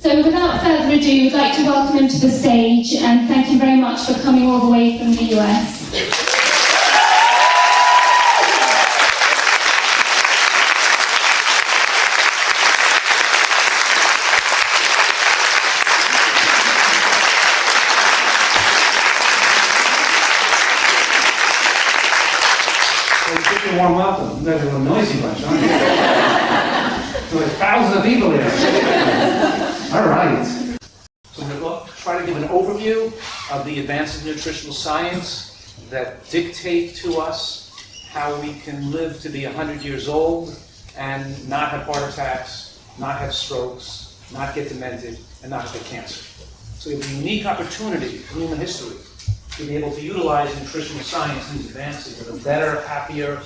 So without further ado, we'd like to welcome him to the stage, and thank you very much for coming all the way from the US. Warm welcome. You guys are a noisy bunch, aren't you? There's like thousands of people here. All right. So we're going to try to give an overview of the advances in nutritional science that dictate to us how we can live to be 100 years old and not have heart attacks, not have strokes, not get demented, and not get cancer. So we have a unique opportunity in human history to be able to utilize nutritional science and these advances with a better, happier,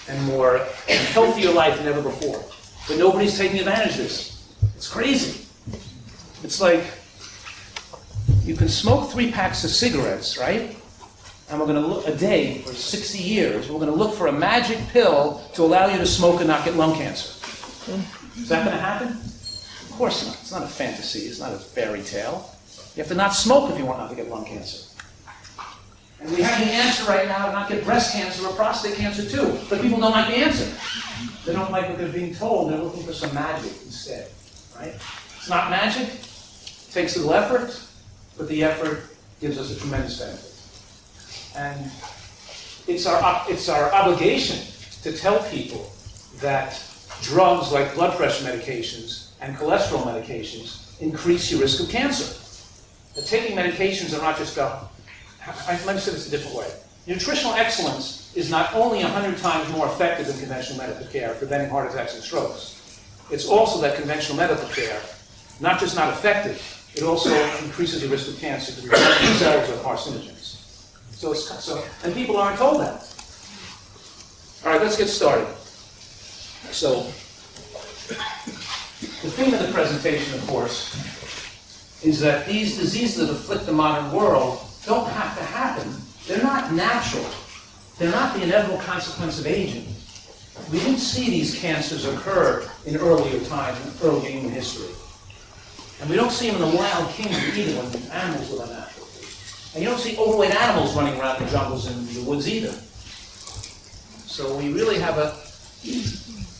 and more healthier life than ever before. But nobody's taking advantage of this. It's crazy. It's like you can smoke 3 packs of cigarettes, right? And we're going to look a day for 60 years. We're going to look for a magic pill to allow you to smoke and not get lung cancer. Is that going to happen? Of course not. It's not a fantasy. It's not a fairy tale. You have to not smoke if you want not to get lung cancer. And we have the answer right now to not get breast cancer or prostate cancer too. But people don't like the answer. They don't like what they're being told. They're looking for some magic instead. Right? It's not magic. It takes a little effort, but the effort gives us a tremendous benefit. And it's our obligation to tell people that drugs like blood pressure medications and cholesterol medications increase your risk of cancer. That taking medications are not just let me say this a different way. Nutritional excellence is not only 100 times more effective than conventional medical care for preventing heart attacks and strokes. It's also that conventional medical care, not just not effective, it also increases the risk of cancer because the cells are carcinogens. And people aren't told that. All right, let's get started. So, the theme of the presentation, of course, is that these diseases that afflict the modern world don't have to happen. They're not natural. They're not the inevitable consequence of aging. We didn't see these cancers occur in earlier times, in early human history. And we don't see them in the wild kingdom either when animals live unnaturally. And you don't see overweight animals running around the jungles and the woods either. So we really have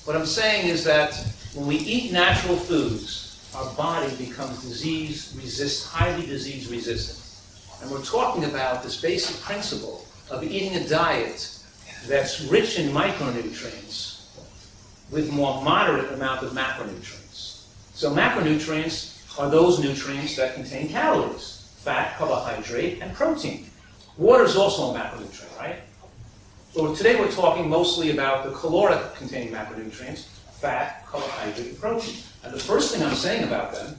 what I'm saying is that when we eat natural foods, our body becomes highly disease resistant. And we're talking about this basic principle of eating a diet that's rich in micronutrients with more moderate amount of macronutrients. So macronutrients are those nutrients that contain calories, fat, carbohydrate, and protein. Water is also a macronutrient, right? So today we're talking mostly about the caloric containing macronutrients, fat, carbohydrate, and protein. And the first thing I'm saying about them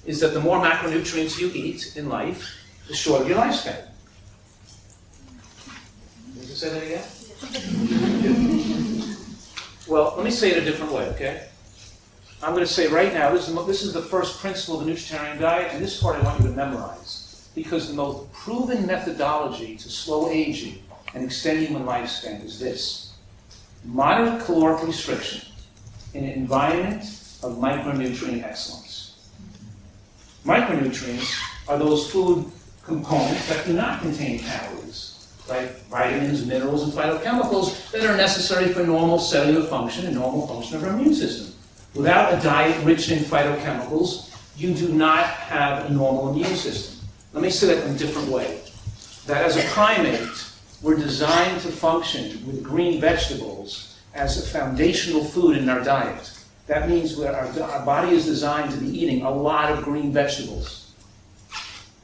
is that the more macronutrients you eat in life, the shorter your lifespan. Did you say that again? Well, let me say it a different way, okay? I'm going to say right now, this is the first principle of the Nutritarian diet, and this part I want you to memorize. Because the most proven methodology to slow aging and extend human lifespan is this: moderate caloric restriction in an environment of micronutrient excellence. Micronutrients are those food components that do not contain calories, like vitamins, minerals, and phytochemicals that are necessary for normal cellular function and normal function of our immune system. Without a diet rich in phytochemicals, you do not have a normal immune system. Let me say that in a different way. That as a primate, we're designed to function with green vegetables as a foundational food in our diet. That means our body is designed to be eating a lot of green vegetables.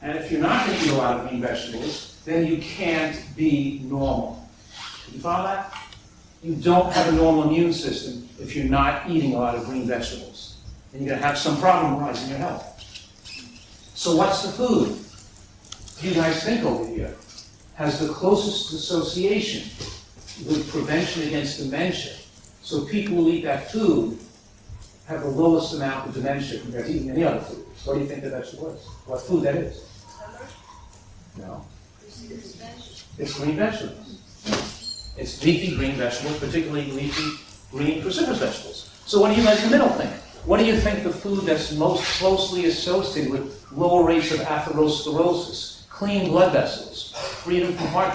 And if you're not going to eat a lot of green vegetables, then you can't be normal. You follow that? You don't have a normal immune system if you're not eating a lot of green vegetables. And you're going to have some problem arise in your health. So what's the food you guys think over here has the closest association with prevention against dementia? So people who eat that food have the lowest amount of dementia compared to eating any other food. What do you think the vegetable is? What food that is? No. It's green vegetables. It's leafy green vegetables, particularly leafy green cruciferous vegetables. So what do you guys in the middle think? What do you think the food that's most closely associated with lower rates of atherosclerosis, clean blood vessels, freedom from heart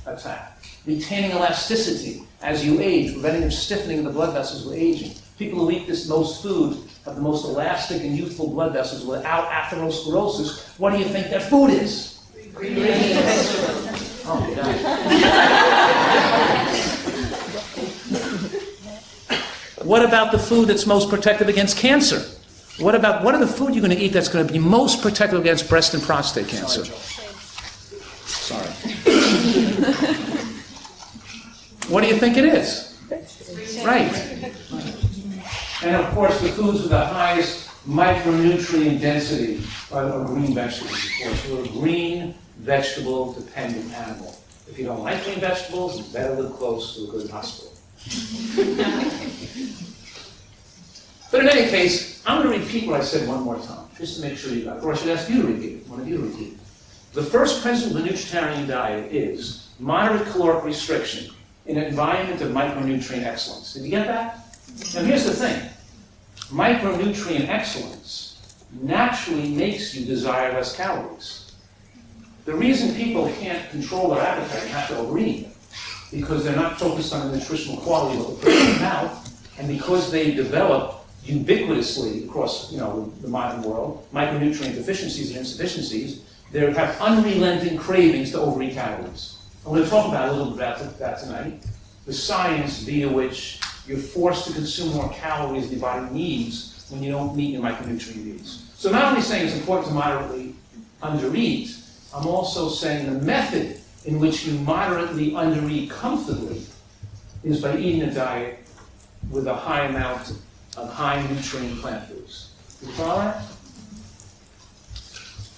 attack, retaining elasticity as you age, preventing the stiffening of the blood vessels with aging? People who eat this most food have the most elastic and youthful blood vessels without atherosclerosis. What do you think their food is? Green. Oh my God. What about the food that's most protective against cancer? What are the food you're going to eat that's going to be most protective against breast and prostate cancer? Sorry. What do you think it is? Right. And of course, the foods with the highest micronutrient density are green vegetables. Of course, we're a green vegetable-dependent animal. If you don't like green vegetables, you better live close to a good hospital. But in any case, I'm going to repeat what I said one more time, just to make sure you got it. Or I should ask you to repeat it, one of you to repeat it. The first principle of the Nutritarian diet is moderate caloric restriction in an environment of micronutrient excellence. Did you get that? Now here's the thing. Micronutrient excellence naturally makes you desire less calories. The reason people can't control their appetite and have to overeat because they're not focused on the nutritional quality of what they put in their mouth, and because they develop ubiquitously across the modern world micronutrient deficiencies and insufficiencies, they have unrelenting cravings to overeat calories. I'm going to talk about a little bit about that tonight. The science via which you're forced to consume more calories than your body needs when you don't meet your micronutrient needs. So I'm not only saying it's important to moderately undereat, I'm also saying the method in which you moderately undereat comfortably is by eating a diet with a high amount of high nutrient plant foods. You follow that?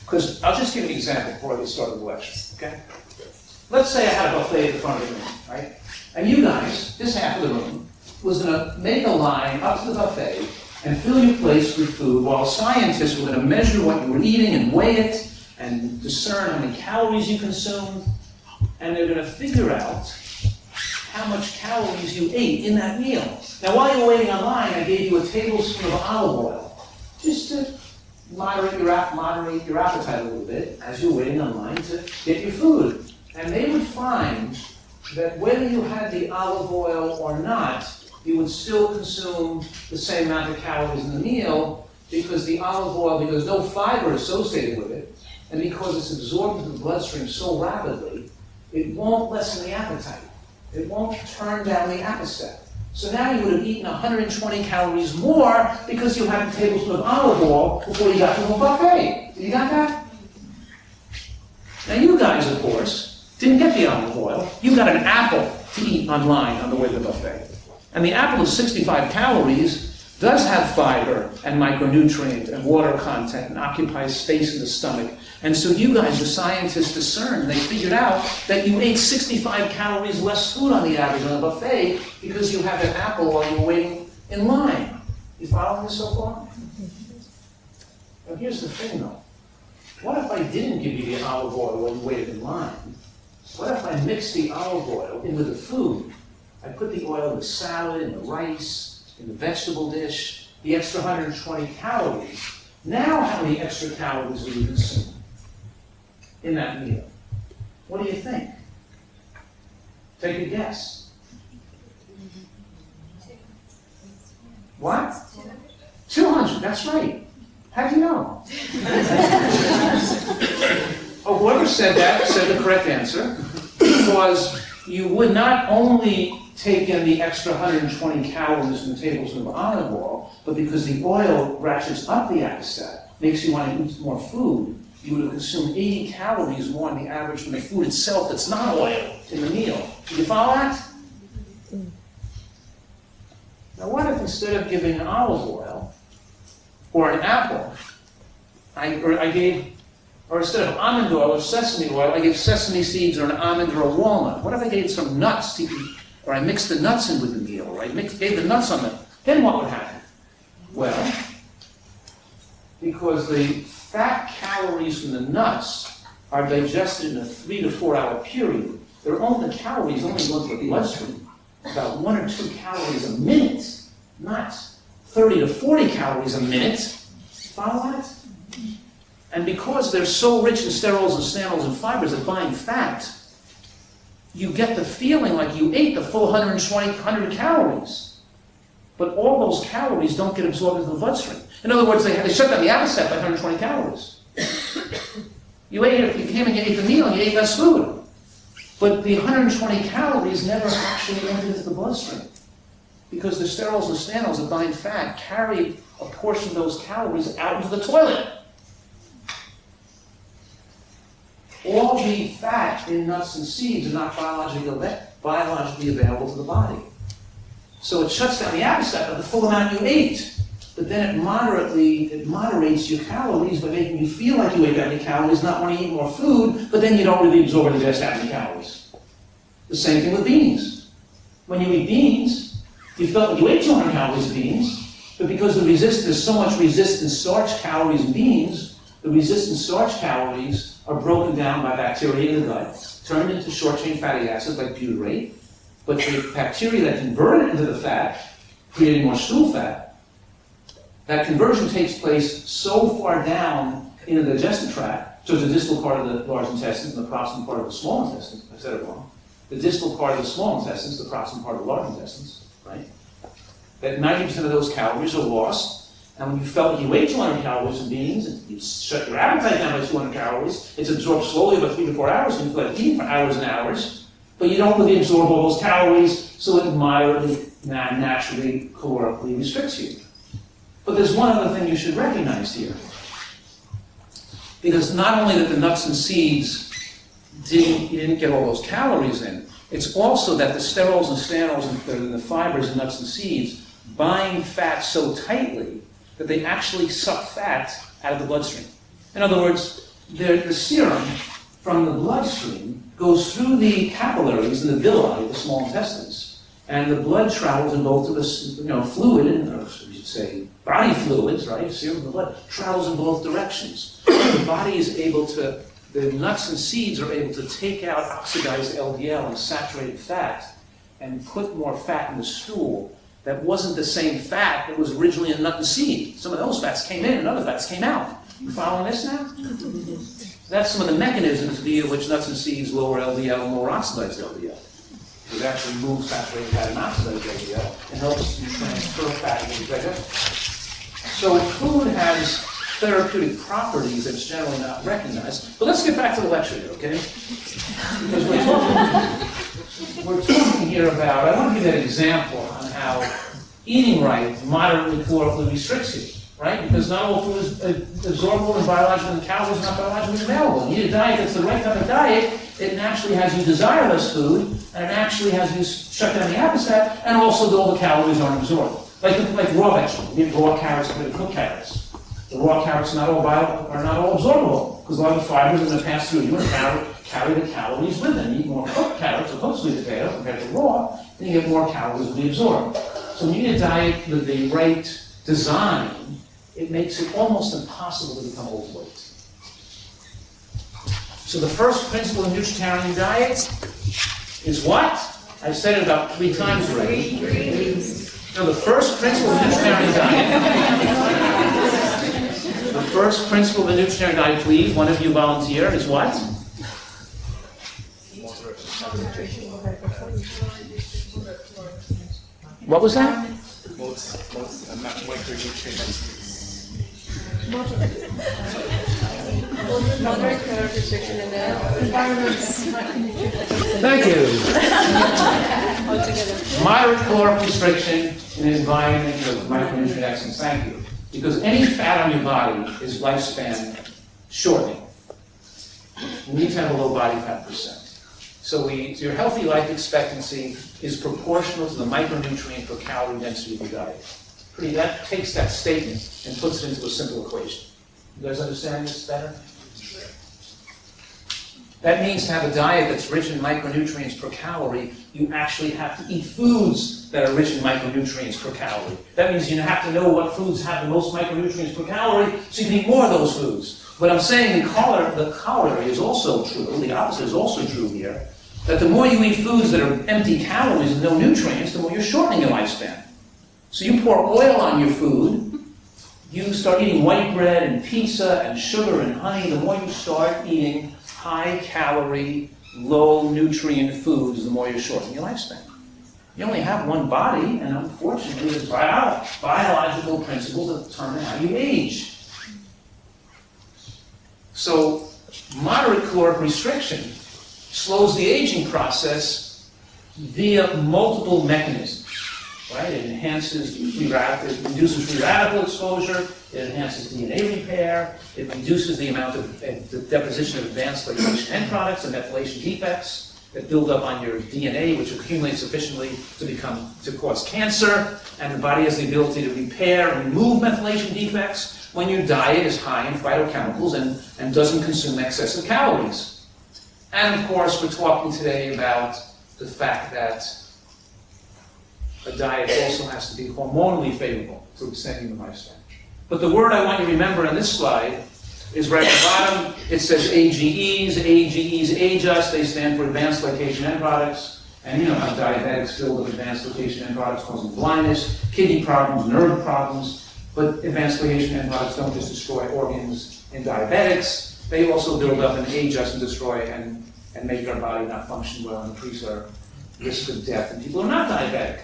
Because I'll just give you an example before we start the lecture, okay? Let's say I had a buffet at the front of the room, right? And you guys, this half of the room, was going to make a line up to the buffet and fill your place with food while scientists were going to measure what you were eating and weigh it and discern how many calories you consumed, and they're going to figure out how much calories you ate in that meal. Now, while you were waiting online, I gave you a tablespoon of olive oil, just to moderate your appetite a little bit as you're waiting online to get your food. And they would find that whether you had the olive oil or not, you would still consume the same amount of calories in the meal because the olive oil, because no fiber associated with it, and because it's absorbed into the bloodstream so rapidly, it won't lessen the appetite. It won't turn down the appetite. So now you would have eaten 120 calories more because you had a tablespoon of olive oil before you got to the buffet. You got that? Now you guys, of course, didn't get the olive oil. You got an apple to eat online on the way to the buffet. And the apple of 65 calories does have fiber and micronutrient and water content and occupies space in the stomach. And so you guys, the scientists, discerned, they figured out that you ate 65 calories less food on the average on a buffet because you had an apple while you were waiting in line. You following this so far? Now here's the thing though. What if I didn't give you the olive oil when you waited in line? What if I mixed the olive oil in with the food? I put the oil in the salad, in the rice, in the vegetable dish, the extra 120 calories. Now how many extra calories will you consume in that meal? What do you think? Take a guess. What? 200, that's right. How'd you know? Oh, whoever said that said the correct answer, because you would not only take in the extra 120 calories from the tablespoon of olive oil, but because the oil ratchets up the appetite, makes you want to eat more food, you would have consumed 80 calories more on the average from the food itself that's not oil in the meal. Did you follow that? Now what if instead of giving olive oil or an apple, or instead of almond oil or sesame oil, I gave sesame seeds or an almond or a walnut? What if I gave some nuts to eat? Or I mixed the nuts in with the meal, or I gave the nuts on them? Then what would happen? Well, because the fat calories from the nuts are digested in a 3 to 4 hour period, the calories only go to the bloodstream about 1 or 2 calories a minute, not 30 to 40 calories a minute. Follow that? And because they're so rich in sterols and stanols and fibers that bind fat, you get the feeling like you ate the full 100 calories. But all those calories don't get absorbed into the bloodstream. In other words, they shut down the appetite by 120 calories. You came and you ate the meal and you ate less food. But the 120 calories never actually entered into the bloodstream. Because the sterols and stanols that bind fat carry a portion of those calories out into the toilet. All the fat in nuts and seeds are not biologically available to the body. So it shuts down the appetite of the full amount you ate. But then it moderates your calories by making you feel like you ate that many calories, not want to eat more food, but then you don't really absorb and digest that many calories. The same thing with beans. When you eat beans, you felt like you ate 200 calories of beans, but because there's so much resistant starch calories in beans, the resistant starch calories are broken down by bacteria in the gut, turned into short-chain fatty acids like butyrate, but the bacteria that convert it into the fat, creating more stool fat, that conversion takes place so far down in the digestive tract, so the distal part of the large intestine and the proximal part of the small intestine, I said it wrong, the distal part of the small intestines, the proximal part of the large intestines, right? That 90% of those calories are lost, and when you felt like you ate 200 calories in beans, and you shut your appetite down by 200 calories, it's absorbed slowly about 3 to 4 hours, and you feel like eating for hours and hours, but you don't really absorb all those calories, so it moderately, naturally, calorically restricts you. But there's one other thing you should recognize here. Because not only that the nuts and seeds you didn't get all those calories in, it's also that the sterols and stanols and the fibers in nuts and seeds bind fat so tightly that they actually suck fat out of the bloodstream. In other words, the serum from the bloodstream goes through the capillaries in the villi of the small intestines, and the blood travels in both of the fluid, or you should say body fluids, right? Serum in the blood travels in both directions. The body is able to, the nuts and seeds are able to take out oxidized LDL and saturated fat and put more fat in the stool that wasn't the same fat that was originally in nut and seed. Some of those fats came in and other fats came out. You following this now? That's some of the mechanisms via which nuts and seeds lower LDL and lower oxidized LDL. It actually moves saturated fat and oxidized LDL and helps you transfer fat into the digestion. So food has therapeutic properties that's generally not recognized. But let's get back to the lecture here, okay? Because we're talking here about, I want to give you an example on how eating right moderately calorically restricts you, right? Because not all food is absorbable and biologically, and calories are not biologically available. You need a diet that's the right type of diet. It naturally has you desire less food, and it actually has you shut down the appetite, and also all the calories aren't absorbed. Like raw vegetables. You get raw carrots compared to cooked carrots. The raw carrots are not all absorbable, because a lot of the fibers are going to pass through you and carry the calories with them. You eat more cooked carrots or cooked sweet potato compared to raw, then you get more calories to be absorbed. So when you eat a diet with the right design, it makes it almost impossible to become overweight. So the first principle of Nutritional diet is what? I've said it about 3 times already. So the first principle of the Nutritional diet, the first principle of the Nutritional diet, please, one of you volunteer, is what? What was that? Moderate caloric restriction in the environment. Thank you. Moderate caloric restriction in an environment of micronutrient excellence. Thank you. Because any fat on your body is lifespan shortening. You need to have a low body fat percent. So your healthy life expectancy is proportional to the micronutrient per calorie density of your diet. That takes that statement and puts it into a simple equation. You guys understand this better? That means to have a diet that's rich in micronutrients per calorie, you actually have to eat foods that are rich in micronutrients per calorie. That means you have to know what foods have the most micronutrients per calorie, so you can eat more of those foods. But I'm saying the corollary is also true, the opposite is also true here, that the more you eat foods that are empty calories and no nutrients, the more you're shortening your lifespan. So you pour oil on your food, you start eating white bread and pizza and sugar and honey, the more you start eating high-calorie, low-nutrient foods, the more you're shortening your lifespan. You only have one body, and unfortunately, there's biological principles that determine how you age. So, moderate caloric restriction slows the aging process via multiple mechanisms. Right? It enhances free radical, it reduces free radical exposure, it enhances DNA repair, it reduces the amount of the deposition of advanced glycation end products and methylation defects that build up on your DNA, which accumulate sufficiently to cause cancer, and the body has the ability to repair and remove methylation defects when your diet is high in phytochemicals and doesn't consume excessive calories. And of course, we're talking today about the fact that a diet also has to be hormonally favorable to extending the lifespan. But the word I want you to remember on this slide is right at the bottom. It says AGEs. AGEs age us. They stand for advanced glycation end products. And you know how diabetics filled with advanced glycation end products causing blindness, kidney problems, nerve problems. But advanced glycation end products don't just destroy organs in diabetics. They also build up and age us and destroy and make our body not function well and increase our risk of death in people who are not diabetic.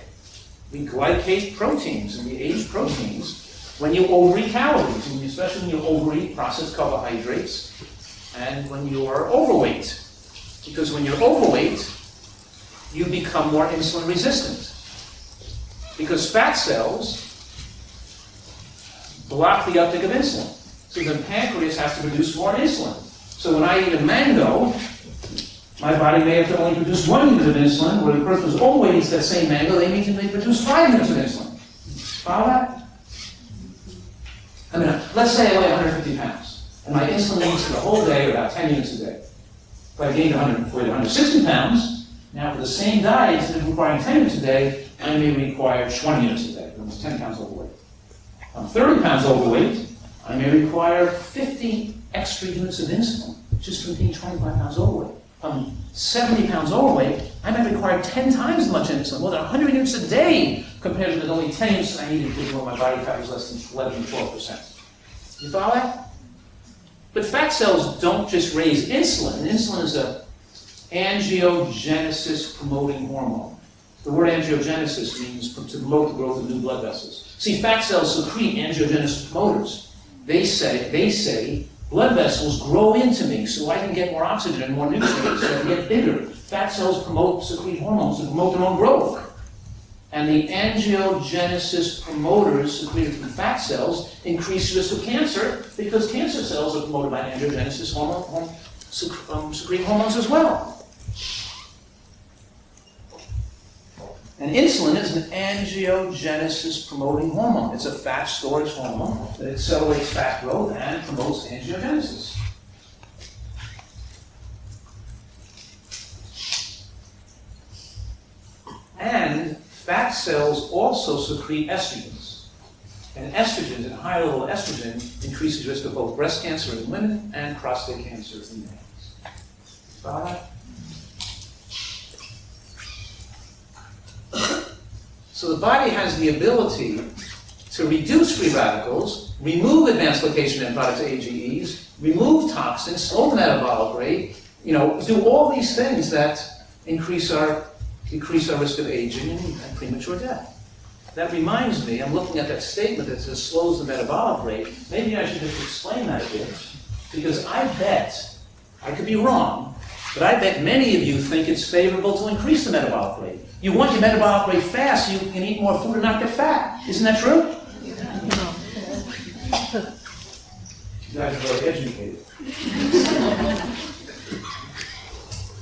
We glycate proteins and we age proteins when you overeat calories, and especially when you overeat processed carbohydrates and when you are overweight. Because when you're overweight, you become more insulin resistant. Because fat cells block the uptake of insulin. So the pancreas has to produce more insulin. So when I eat a mango, my body may have to only produce 1 unit of insulin, where the person who's overweight eats that same mango, they need to produce 5 units of insulin. Follow that? I mean, let's say I weigh 150 pounds, and my insulin needs for the whole day about 10 units a day. If I gained 140 to 160 pounds, now for the same diet, instead of requiring 10 units a day, I may require 20 units a day, almost 10 pounds overweight. If I'm 30 pounds overweight, I may require 50 extra units of insulin, just from being 25 pounds overweight. If I'm 70 pounds overweight, I might require 10 times as much insulin, more than 100 units a day, compared to the only 10 units I needed to when my body fat was less than 11 to 12%. You follow that? But fat cells don't just raise insulin. Insulin is an angiogenesis promoting hormone. The word angiogenesis means to promote the growth of new blood vessels. See, fat cells secrete angiogenesis promoters. They say, blood vessels grow into me so I can get more oxygen and more nutrients, so I can get bigger. Fat cells secrete hormones to promote their own growth. And the angiogenesis promoters secreted from fat cells increase risk of cancer because cancer cells are promoted by angiogenesis secrete hormones as well. And insulin is an angiogenesis promoting hormone. It's a fat storage hormone that accelerates fat growth and promotes angiogenesis. And fat cells also secrete estrogens. And estrogens, and high level estrogen, increases risk of both breast cancer in women and prostate cancer in males. Follow that? So the body has the ability to reduce free radicals, remove advanced glycation end products, AGEs, remove toxins, slow the metabolic rate, do all these things that decrease our risk of aging and premature death. That reminds me, I'm looking at that statement that says slows the metabolic rate. Maybe I should just explain that a bit, because I bet, I could be wrong, but I bet many of you think it's favorable to increase the metabolic rate. You want your metabolic rate fast so you can eat more food and not get fat. Isn't that true? You guys are very educated.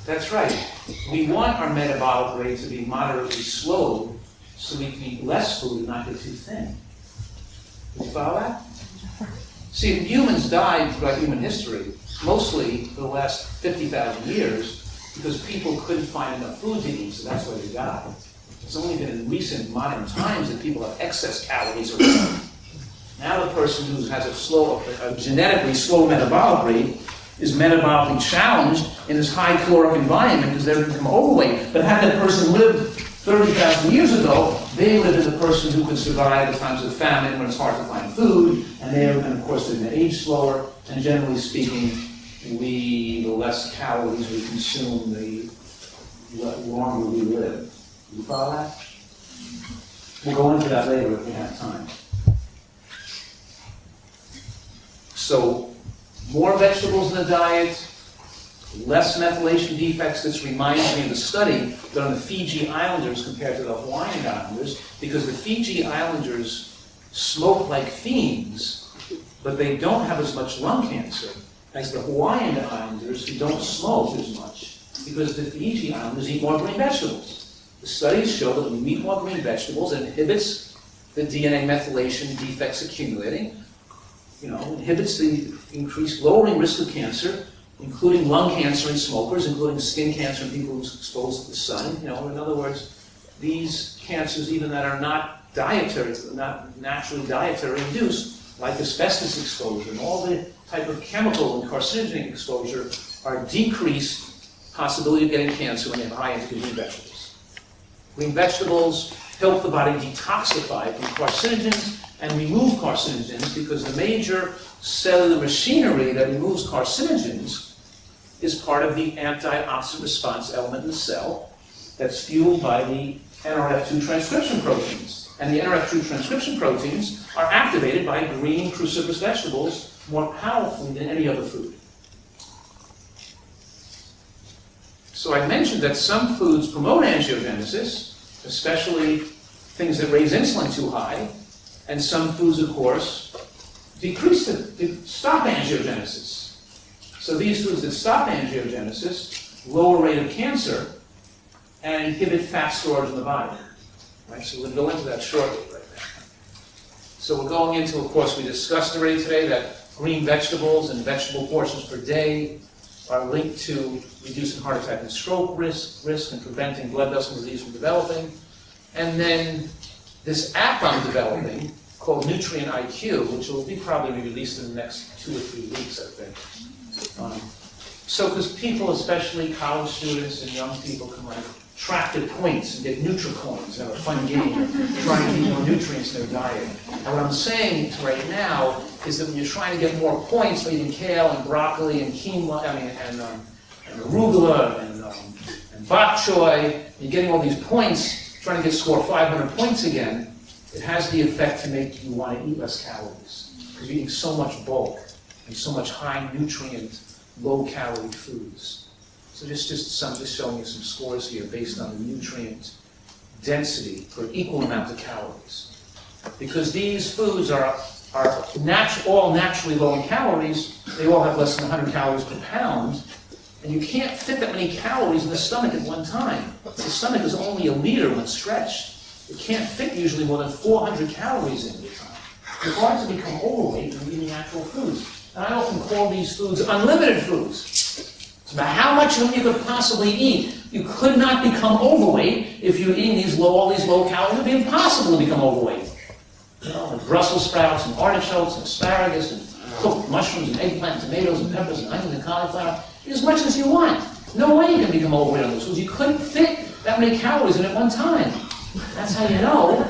That's right. We want our metabolic rate to be moderately slowed so we can eat less food and not get too thin. Did you follow that? See, humans died throughout human history, mostly for the last 50,000 years, because people couldn't find enough food to eat, so that's why they died. It's only been in recent modern times that people have excess calories around. Now the person who has a genetically slow metabolic rate is metabolically challenged in this high caloric environment because they've become overweight. But had that person lived 30,000 years ago, They would have been the person who could survive the times of famine when it's hard to find food, and of course they're going to age slower, and generally speaking, the less calories we consume, the longer we live. You follow that? We'll go into that later if we have time. So, more vegetables in the diet, less methylation defects. This reminds me of the study done on the Fiji Islanders compared to the Hawaiian Islanders, because the Fiji Islanders smoke like fiends, but they don't have as much lung cancer as the Hawaiian Islanders who don't smoke as much, because the Fiji Islanders eat more green vegetables. The studies show that when you eat more green vegetables, it inhibits the DNA methylation defects accumulating, inhibits the increased lowering risk of cancer, including lung cancer in smokers, including skin cancer in people who's exposed to the sun. In other words, these cancers, even that are not dietary, not naturally dietary induced, like asbestos exposure and all the type of chemical and carcinogenic exposure, are decreased possibility of getting cancer when they have high intake of green vegetables. Green vegetables help the body detoxify from carcinogens and remove carcinogens, because the major cellular machinery that removes carcinogens is part of the antioxidant response element in the cell that's fueled by the NRF2 transcription proteins. And the NRF2 transcription proteins are activated by green cruciferous vegetables more powerfully than any other food. So I mentioned that some foods promote angiogenesis, especially things that raise insulin too high, and some foods, of course, stop angiogenesis. So these foods that stop angiogenesis, lower rate of cancer, and inhibit fat storage in the body. Right? So we'll go into that shortly right now. So we're going into, of course, we discussed already today that green vegetables and vegetable portions per day are linked to reducing heart attack and stroke risk and preventing blood vessel disease from developing. And then this app I'm developing called Nutrient IQ, which will be probably released in the next 2 or 3 weeks, I think. Because people, especially college students and young people, can track their points and get NutriCoins and have a fun game of trying to get more nutrients in their diet. And what I'm saying right now is that when you're trying to get more points by eating kale and broccoli and quinoa, and arugula and bok choy, you're getting all these points, trying to score 500 points again, it has the effect to make you want to eat less calories, because you're eating so much bulk and so much high nutrient, low calorie foods. So just showing you some scores here based on the nutrient density per equal amount of calories. Because these foods are all naturally low in calories, they all have less than 100 calories per pound, and you can't fit that many calories in the stomach at one time. The stomach is only a liter when stretched. It can't fit usually more than 400 calories in at a time. It's hard to become overweight when eating natural foods. And I often call these foods unlimited foods. It's about how much you could possibly eat. You could not become overweight if you're eating all these low calories. It would be impossible to become overweight. Like Brussels sprouts and artichokes and asparagus and cooked mushrooms and eggplant, tomatoes and peppers and onions and cauliflower. Eat as much as you want. No way you can become overweight on those foods. You couldn't fit that many calories in at one time. That's how you know.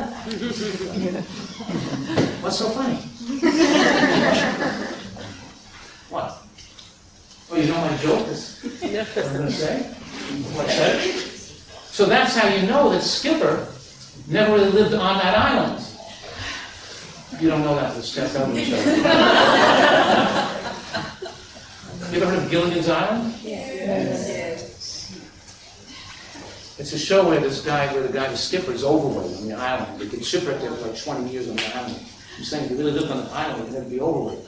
What's so funny? What? Oh, you don't want to joke? That's what I'm going to say? What's that? So that's how you know that Skipper never really lived on that island. You don't know that, let's check out the show. You ever heard of Gilligan's Island? Yes. It's a show where the skipper is overweight on the island. They get shipwrecked there for like 20 years on the island. I'm saying if you really lived on the island, you'd never be overweight.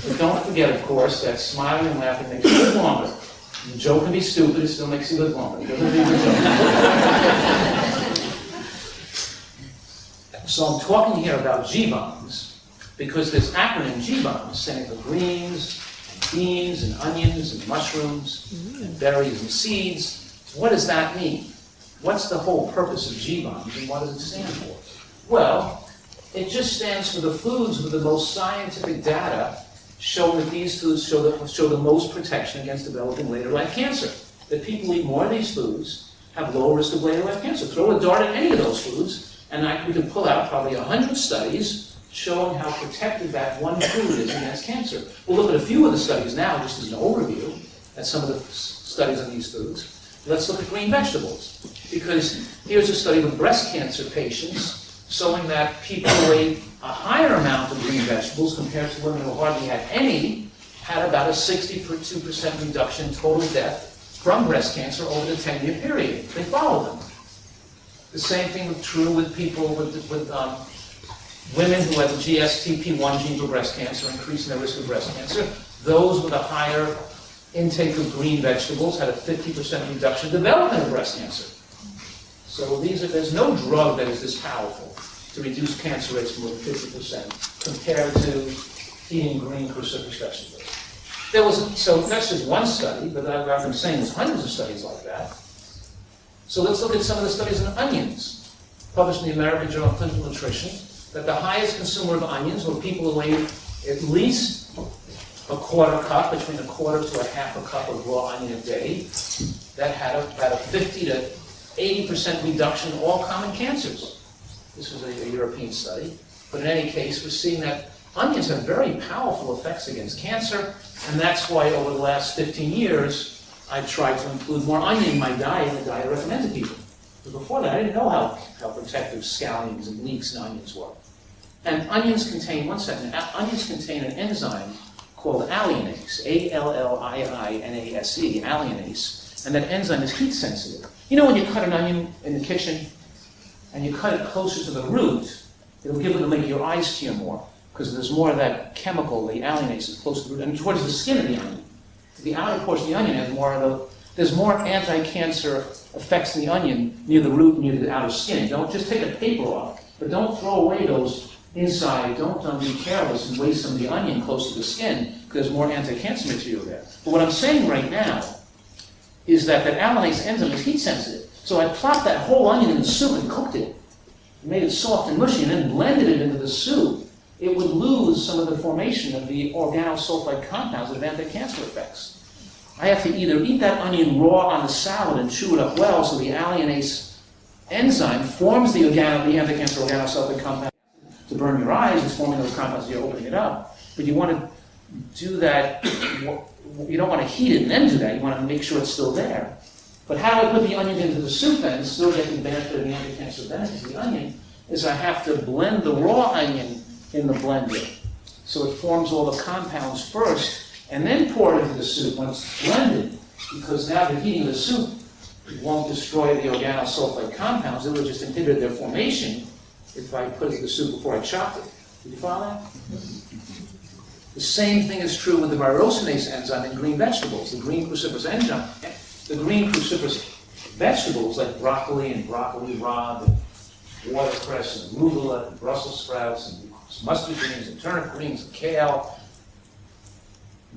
But don't forget, of course, that smiling and laughing makes you live longer. The joke can be stupid, it still makes you live longer. It doesn't mean a joke. So I'm talking here about G-bombs, because this acronym G-bombs standing for greens, and beans, and onions, and mushrooms, and berries, and seeds. What does that mean? What's the whole purpose of G-bombs, and what does it stand for? Well, it just stands for the foods with the most scientific data show that these foods show the most protection against developing later life cancer. that people who eat more of these foods have lower risk of bladder left cancer. Throw a dart at any of those foods, and we can pull out probably 100 studies showing how protective that one food is against cancer. We'll look at a few of the studies now, just as an overview, at some of the studies on these foods. Let's look at green vegetables, because here's a study with breast cancer patients showing that people who ate a higher amount of green vegetables compared to women who hardly had any had about a 62% reduction in total death from breast cancer over the 10-year period. They followed them. The same thing was true with people with women who had the GSTP1 gene for breast cancer, increasing their risk of breast cancer. Those with a higher intake of green vegetables had a 50% reduction in development of breast cancer. So there's no drug that is this powerful to reduce cancer rates more than 50% compared to eating green cruciferous vegetables. So that's just one study, but I've been saying there's hundreds of studies like that. So let's look at some of the studies on onions, published in the American Journal of Clinical Nutrition, that the highest consumer of onions were people who ate at least a quarter cup, between a quarter to a half a cup of raw onion a day. That had about a 50 to 80% reduction in all common cancers. This was a European study. But in any case, we're seeing that onions have very powerful effects against cancer, and that's why over the last 15 years, I've tried to include more onion in my diet and the diet I recommend to people. But before that, I didn't know how protective scallions and leeks and onions were. And onions contain, onions contain an enzyme called alliinase, A-L-L-I-I-N-A-S-E, alliinase, and that enzyme is heat sensitive. You know when you cut an onion in the kitchen and you cut it closer to the root, it'll make your eyes tear more, because there's more of that chemical, the alliinase, is close to the root, and towards the skin of the onion. The outer portion of the onion has more of there's more anti-cancer effects in the onion near the root, near the outer skin. Don't just take the paper off, but don't throw away those inside. Don't be careless and waste some of the onion close to the skin, because there's more anti-cancer material there. But what I'm saying right now is that alliinase enzyme is heat sensitive. So I plopped that whole onion in the soup and cooked it, made it soft and mushy, and then blended it into the soup. It would lose some of the formation of the organosulfide compounds that have anti-cancer effects. I have to either eat that onion raw on the salad and chew it up well, so the alliinase enzyme forms the anti-cancer organosulfide compound to burn your eyes. It's forming those compounds as you're opening it up. But you want to do that, you don't want to heat it and then do that. You want to make sure it's still there. But how I put the onion into the soup and still get the benefit of the anti-cancer benefits of the onion is I have to blend the raw onion in the blender. So it forms all the compounds first, and then pour it into the soup when it's blended, because now the heating of the soup won't destroy the organosulfide compounds. It will just inhibit their formation if I put it in the soup before I chopped it. Did you follow that? The same thing is true with the myrosinase enzyme in green vegetables, the green cruciferous enzyme. The green cruciferous vegetables like broccoli and broccoli rabe and watercress and arugula and Brussels sprouts and mustard greens and turnip greens and kale,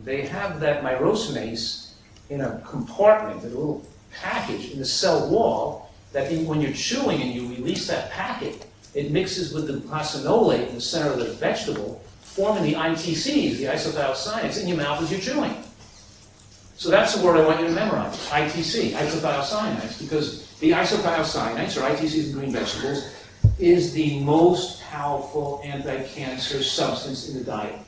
they have that myrosinase in a compartment, in a little package in the cell wall, that when you're chewing and you release that packet, it mixes with the glycinolate in the center of the vegetable, forming the ITCs, the isothiocyanates, in your mouth as you're chewing. So that's the word I want you to memorize, ITC, isothiocyanates, because the isothiocyanates, or ITCs in green vegetables, is the most powerful anti-cancer substance in the diet,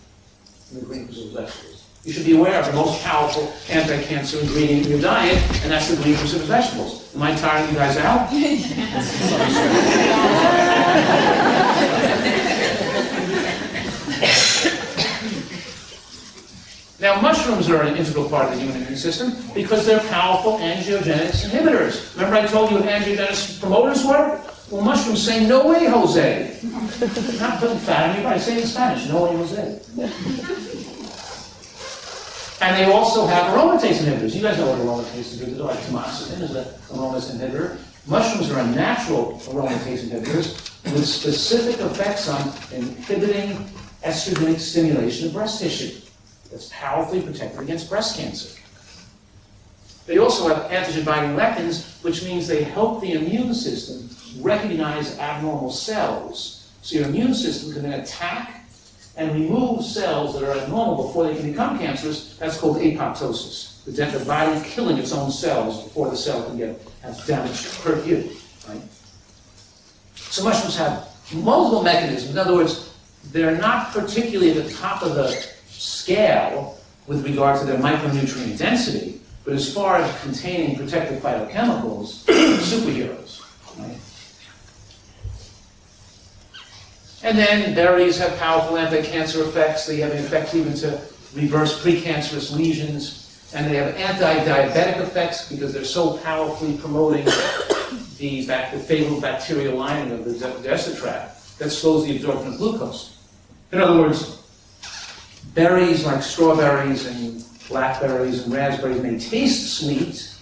in the green cruciferous vegetables. You should be aware of the most powerful anti-cancer ingredient in your diet, and that's the green cruciferous vegetables. Am I tiring you guys out? Now, mushrooms are an integral part of the human immune system because they're powerful angiogenesis inhibitors. Remember I told you what angiogenesis promoters were? Well, mushrooms say, no way, Jose. Not putting fat on your body, say it in Spanish, no way, Jose. And they also have aromatase inhibitors. You guys know what aromatase inhibitors are, like tamoxifen is an aromatase inhibitor. Mushrooms are natural aromatase inhibitors with specific effects on inhibiting estrogenic stimulation of breast tissue. That's powerfully protective against breast cancer. They also have antigen-binding lectins, which means they help the immune system recognize abnormal cells. So your immune system can then attack and remove cells that are abnormal before they can become cancerous. That's called apoptosis. The body killing its own cells before the cell can have damage hurt you, right? So mushrooms have multiple mechanisms. In other words, they're not particularly at the top of the scale with regard to their micronutrient density, but as far as containing protective phytochemicals, superheroes, right? And then berries have powerful anti-cancer effects. They have an effect even to reverse precancerous lesions. And they have anti-diabetic effects because they're so powerfully promoting the favorable bacterial lining of the digestive tract that slows the absorption of glucose. In other words, berries like strawberries and blackberries and raspberries may taste sweet,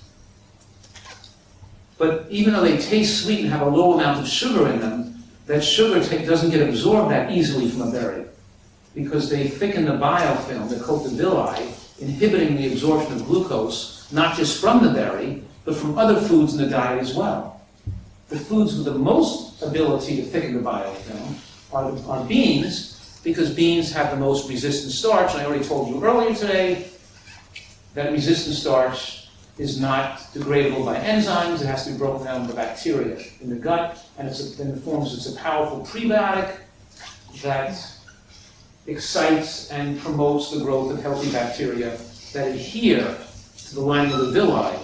but even though they taste sweet and have a low amount of sugar in them, that sugar doesn't get absorbed that easily from a berry because they thicken the biofilm, the coat the villi, inhibiting the absorption of glucose, not just from the berry, but from other foods in the diet as well. The foods with the most ability to thicken the biofilm are beans, because beans have the most resistant starch. And I already told you earlier today that resistant starch is not degradable by enzymes. It has to be broken down by bacteria in the gut, and it's a powerful prebiotic that excites and promotes the growth of healthy bacteria that adhere to the lining of the villi,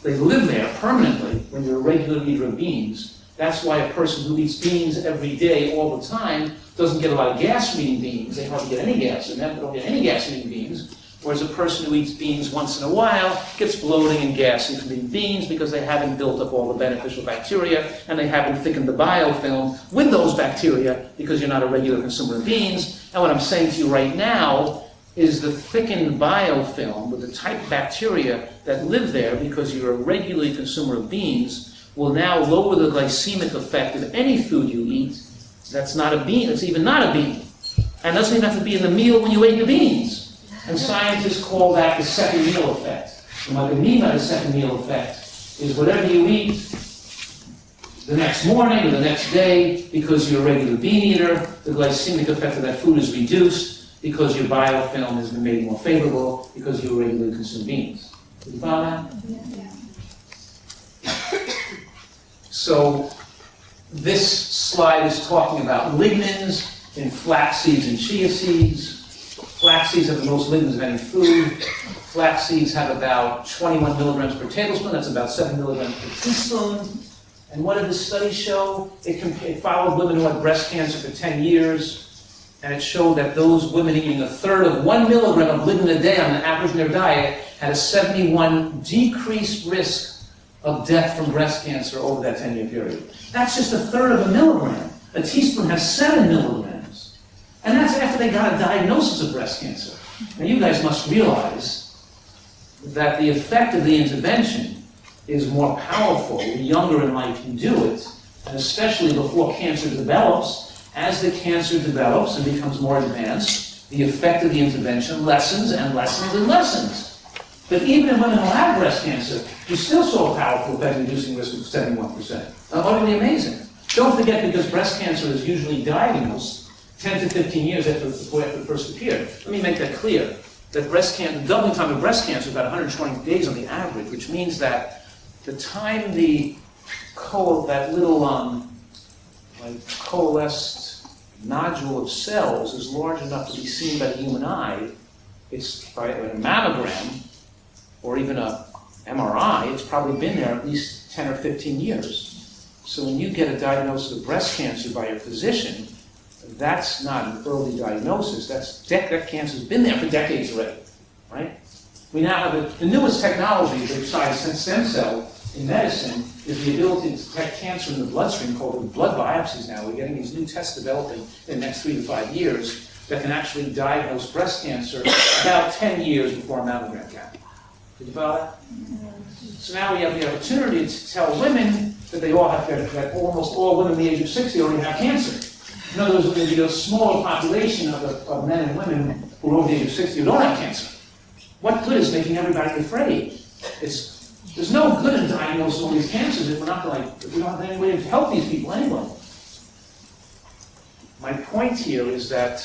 they live there permanently when you're a regular eater of beans. That's why a person who eats beans every day all the time doesn't get a lot of gas from eating beans. They hardly get any gas in them, they don't get any gas from eating beans. Whereas a person who eats beans once in a while gets bloating and gassy from eating beans because they haven't built up all the beneficial bacteria and they haven't thickened the biofilm with those bacteria because you're not a regular consumer of beans. And what I'm saying to you right now is the thickened biofilm with the type of bacteria that live there because you're a regular consumer of beans will now lower the glycemic effect of any food you eat that's not a bean, that's even not a bean. And doesn't even have to be in the meal when you ate the beans. And scientists call that the second meal effect. And what they mean by the second meal effect is whatever you eat the next morning or the next day, because you're a regular bean eater, the glycemic effect of that food is reduced because your biofilm has been made more favorable because you regularly consume beans. Did you follow that? Yeah. So this slide is talking about lignans in flax seeds and chia seeds. Flax seeds have the most lignans of any food. Flax seeds have about 21 milligrams per tablespoon. That's about 7 milligrams per teaspoon. And what did the study show? It followed women who had breast cancer for 10 years, and it showed that those women eating a third of 1 milligram of lignan a day on the average in their diet had a 71 decreased risk of death from breast cancer over that 10-year period. That's just a third of a milligram. A teaspoon has 7 milligrams. And that's after they got a diagnosis of breast cancer. Now you guys must realize that the effect of the intervention is more powerful the younger in life you do it, and especially before cancer develops. As the cancer develops and becomes more advanced, the effect of the intervention lessens and lessens and lessens. But even in women who have breast cancer, you still saw a powerful effect in reducing risk of 71%. Utterly amazing. Don't forget, because breast cancer is usually diagnosed 10 to 15 years after it first appeared. Let me make that clear. That the doubling time of breast cancer is about 120 days on the average, which means that the time that little coalesced nodule of cells is large enough to be seen by the human eye, it's by a mammogram or even a MRI, it's probably been there at least 10 or 15 years. So when you get a diagnosis of breast cancer by your physician, that's not an early diagnosis. That cancer's been there for decades already, right? We now have the newest technology besides stem cell in medicine is the ability to detect cancer in the bloodstream called blood biopsies now. We're getting these new tests developing in the next 3 to 5 years that can actually diagnose breast cancer about 10 years before a mammogram can. Did you follow that? So now we have the opportunity to tell women that that almost all women in the age of 60 already have cancer. In other words, there's going to be a smaller population of men and women who are over the age of 60 who don't have cancer. What good is making everybody afraid? There's no good in diagnosing all these cancers if we don't have any way to help these people anyway. My point here is that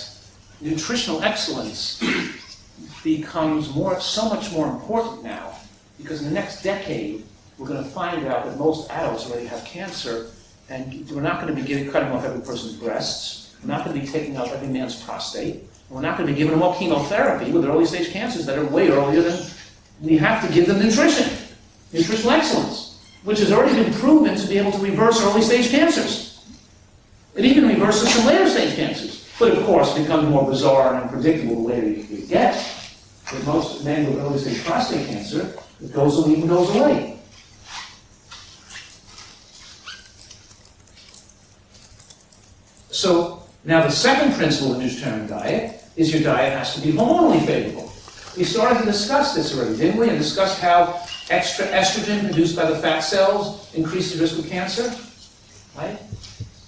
nutritional excellence becomes so much more important now, because in the next decade, we're going to find out that most adults already have cancer, and we're not going to be cutting off every person's breasts. We're not going to be taking out every man's prostate. And we're not going to be giving them all chemotherapy with early stage cancers that are way earlier than we have to give them nutrition, nutritional excellence, which has already been proven to be able to reverse early stage cancers. It even reverses some later stage cancers. But of course, it becomes more bizarre and unpredictable the later you get. With most men with early stage prostate cancer, it goes away. So now the second principle of the vegetarian diet is your diet has to be hormonally favorable. We started to discuss this already, didn't we? And discussed how extra estrogen produced by the fat cells increases the risk of cancer, right?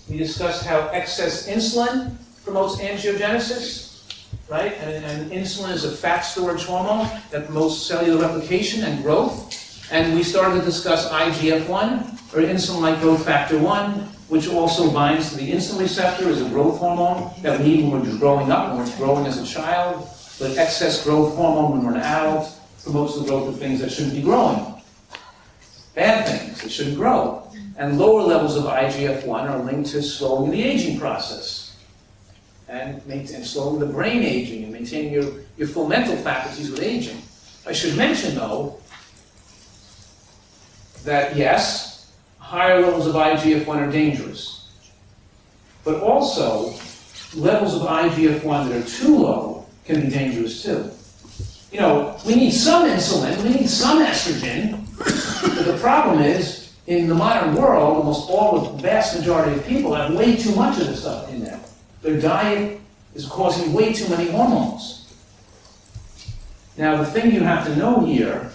We discussed how excess insulin promotes angiogenesis, right? And insulin is a fat storage hormone that promotes cellular replication and growth. And we started to discuss IGF-1, or insulin-like growth factor 1, which also binds to the insulin receptor as a growth hormone that we need when we're growing up, when we're growing as a child. But excess growth hormone when we're an adult promotes the growth of things that shouldn't be growing. Bad things that shouldn't grow. And lower levels of IGF-1 are linked to slowing the aging process and slowing the brain aging and maintaining your full mental faculties with aging. I should mention, though, that yes, higher levels of IGF-1 are dangerous. But also, levels of IGF-1 that are too low can be dangerous too. You know, we need some insulin, we need some estrogen, but the problem is, in the modern world, the vast majority of people have way too much of this stuff in them. Their diet is causing way too many hormones. Now, the thing you have to know here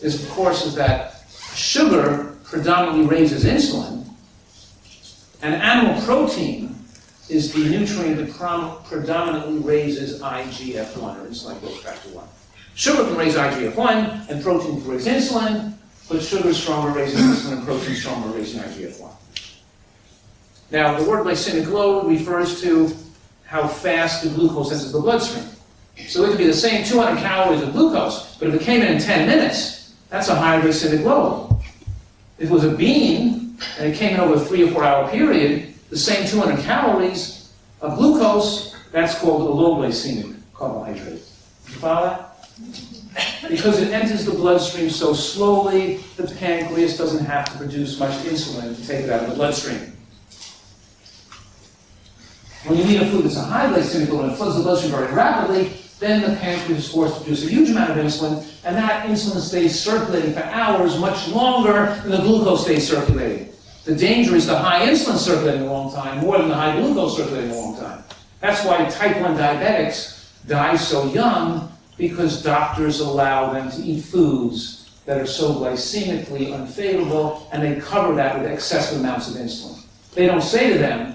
is, of course, is that sugar predominantly raises insulin, and animal protein is the nutrient that predominantly raises IGF-1, or insulin growth factor 1. Sugar can raise IGF-1, and protein can raise insulin, but sugar is stronger raising insulin, and protein is stronger raising IGF-1. Now, the word glycemic load refers to how fast the glucose enters the bloodstream. So it could be the same 200 calories of glucose, but if it came in 10 minutes, that's a higher glycemic load. If it was a bean, and it came in over a 3 or 4 hour period, the same 200 calories of glucose, that's called a low glycemic carbohydrate. Did you follow that? Because it enters the bloodstream so slowly, the pancreas doesn't have to produce much insulin to take it out of the bloodstream. When you eat a food that's a high glycemic load and it floods the bloodstream very rapidly, then the pancreas is forced to produce a huge amount of insulin, and that insulin stays circulating for hours, much longer than the glucose stays circulating. The danger is the high insulin circulating a long time, more than the high glucose circulating a long time. That's why type 1 diabetics die so young, because doctors allow them to eat foods that are so glycemically unfavorable, and they cover that with excessive amounts of insulin. They don't say to them,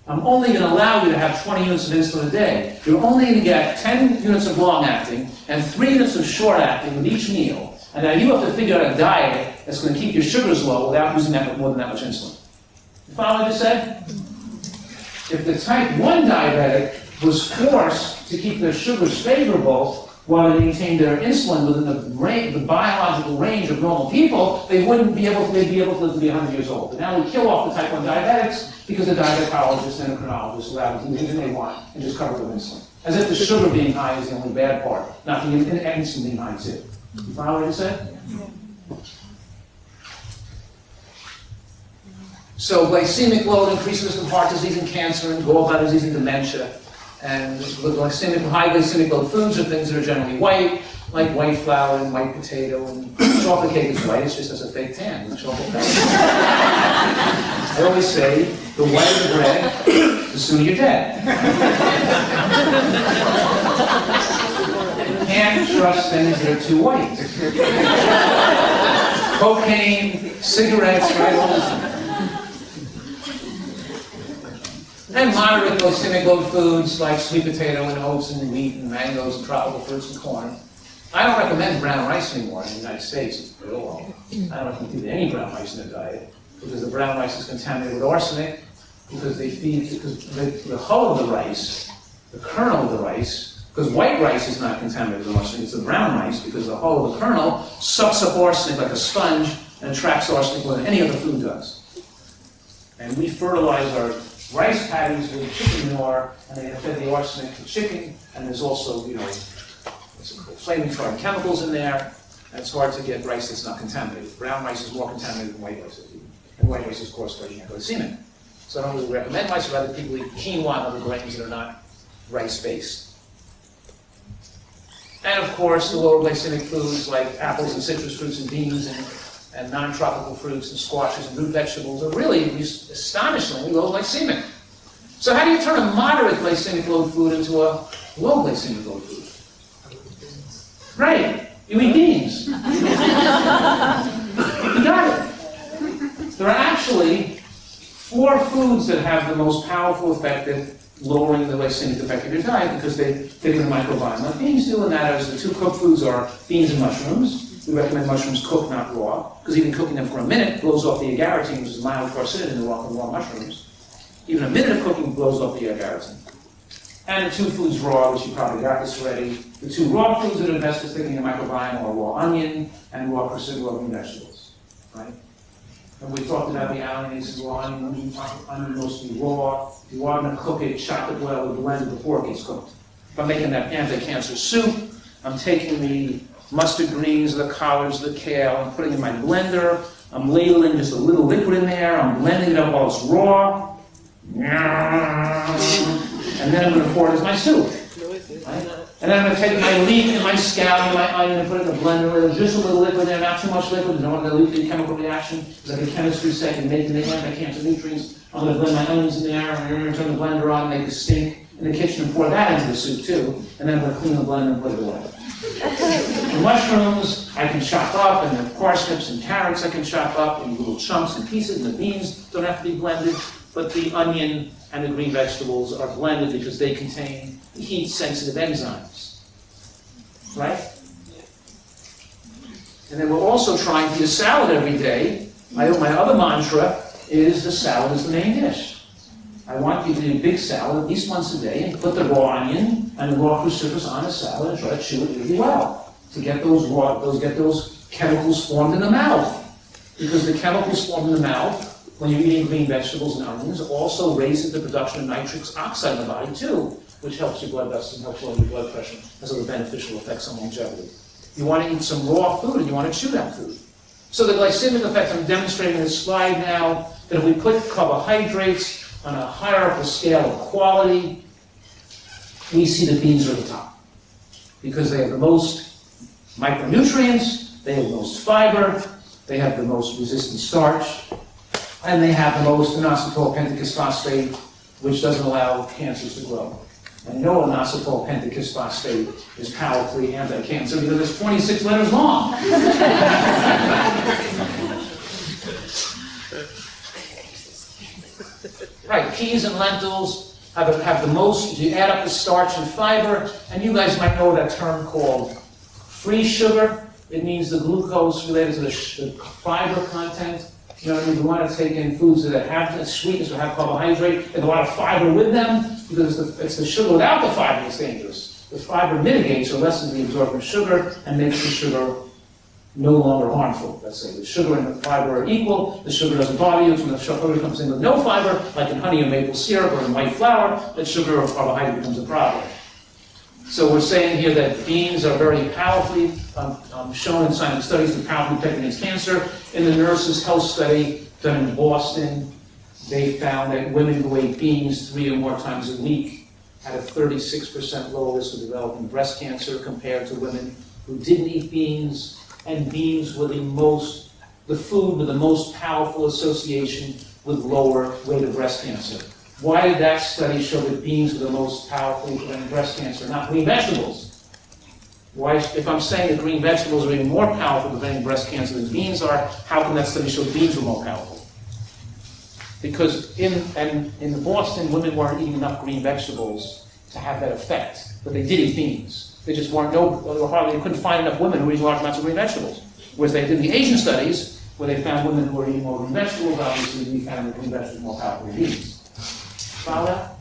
I'm only going to allow you to have 20 units of insulin a day. You're only going to get 10 units of long-acting and 3 units of short-acting with each meal. And now you have to figure out a diet that's going to keep your sugars low without using more than that much insulin. You follow what I just said? If the type 1 diabetic was forced to keep their sugars favorable while they maintained their insulin within the biological range of normal people, they'd be able to live to be 100 years old. But now we kill off the type 1 diabetics because the diabetologists and endocrinologists allow them to do anything they want and just cover it with insulin. As if the sugar being high is the only bad part, not the insulin being high too. You follow what I said? So glycemic load increases risk of heart disease and cancer and gallbladder disease and dementia. And high glycemic load foods are things that are generally white, like white flour and white potato, and chocolate cake is white, it's just as a fake tan with chocolate cake. I always say, the whiter the bread, the sooner you're dead. You can't trust things that are too white. Cocaine, cigarettes, right, all this. And moderate glycemic load foods like sweet potato and oats and wheat and mangoes and tropical fruits and corn. I don't recommend brown rice anymore in the United States at all. I don't recommend people any brown rice in their diet because the brown rice is contaminated with arsenic, because the hull of the rice, the kernel of the rice, Because white rice is not contaminated with arsenic, it's the brown rice, because the hull of the kernel sucks up arsenic like a sponge and attracts arsenic more than any other food does. And we fertilize our rice patties with chicken manure, and they have fed the arsenic to chicken, and there's also, flame retardant chemicals in there, and it's hard to get rice that's not contaminated. Brown rice is more contaminated than white rice. And white rice is, of course, very glycemic. So I don't really recommend rice, but other people eat quinoa and other grains that are not rice-based. And of course, the lower glycemic foods like apples and citrus fruits and beans and non-tropical fruits and squashes and root vegetables are really astonishingly low glycemic. So how do you turn a moderate glycemic load food into a low glycemic load food? Right, you eat beans. You got it. There are actually 4 foods that have the most powerful effect at lowering the glycemic effect of your diet because they fit in the microbiome. Now, beans do, and that is the 2 cooked foods are beans and mushrooms. We recommend mushrooms cooked, not raw, because even cooking them for a minute blows off the agarotine, which is a mild carcinogen in the raw mushrooms. Even a minute of cooking blows off the agarotine. And the 2 foods raw, which you probably got this already. The 2 raw foods that are best for sticking in the microbiome are raw onion and raw cruciferous green vegetables, right? And we talked about the onions, raw onion mostly raw. If you are going to cook it, chop it well, blend it before it gets cooked. If I'm making that anti-cancer soup, I'm taking the mustard greens, the collards, the kale, I'm putting it in my blender, I'm ladling just a little liquid in there, I'm blending it up while it's raw, and then I'm going to pour it as my soup. Right? And then I'm going to take my leek and my scallion and my onion and put it in the blender with just a little liquid there, not too much liquid, you don't want to leak the chemical reaction. It's like a chemistry set, and making the anti-cancer nutrients. I'm going to blend my onions in there, and I'm going to turn the blender on, make a stink in the kitchen, and pour that into the soup too. And then I'm going to clean the blender and put it away. The mushrooms I can chop up, and the parsnips and carrots I can chop up in little chunks and pieces, and the beans don't have to be blended, but the onion and the green vegetables are blended because they contain heat-sensitive enzymes, right? And then we're also trying to eat a salad every day. My other mantra is the salad is the main dish. I want you to do a big salad at least once a day and put the raw onion and the raw cruciferous on a salad and try to chew it really well to get those chemicals formed in the mouth. Because the chemicals formed in the mouth when you're eating green vegetables and onions also raises the production of nitric oxide in the body too, which helps your blood vessels and helps lower your blood pressure, has other beneficial effects on longevity. You want to eat some raw food and you want to chew that food. So the glycemic effect I'm demonstrating in this slide now, that if we put carbohydrates on a hierarchical scale of quality, we see the beans are at the top. Because they have the most micronutrients, they have the most fiber, they have the most resistant starch, and they have the most inositol pentachous phosphate, which doesn't allow cancers to grow. And no inositol pentachous phosphate is powerfully anti-cancer because it's 26 letters long. Right, peas and lentils have the most, you add up the starch and fiber, and you guys might know that term called free sugar. It means the glucose related to the fiber content. You know what I mean? We want to take in foods that have sweetness or have carbohydrate and a lot of fiber with them, because it's the sugar without the fiber that's dangerous. The fiber mitigates or lessens the absorption of sugar and makes the sugar no longer harmful. Let's say the sugar and the fiber are equal, the sugar doesn't bother you. When the sugar comes in with no fiber, like in honey or maple syrup or in white flour, that sugar or carbohydrate becomes a problem. So we're saying here that beans are very powerfully shown in scientific studies to powerfully protect against cancer. In the Nurses' Health Study done in Boston, they found that women who ate beans 3 or more times a week had a 36% lower risk of developing breast cancer compared to women who didn't eat beans. And beans were the food with the most powerful association with lower rate of breast cancer. Why did that study show that beans were the most powerful preventing breast cancer, not green vegetables? Why, if I'm saying that green vegetables are even more powerful preventing breast cancer than beans are, how can that study show beans were more powerful? Because in Boston, women weren't eating enough green vegetables to have that effect, but they did eat beans. They just they couldn't find enough women who were eating large amounts of green vegetables. Whereas they did the Asian studies, where they found women who were eating more green vegetables, obviously we found that green vegetables were more powerful than beans. Follow that?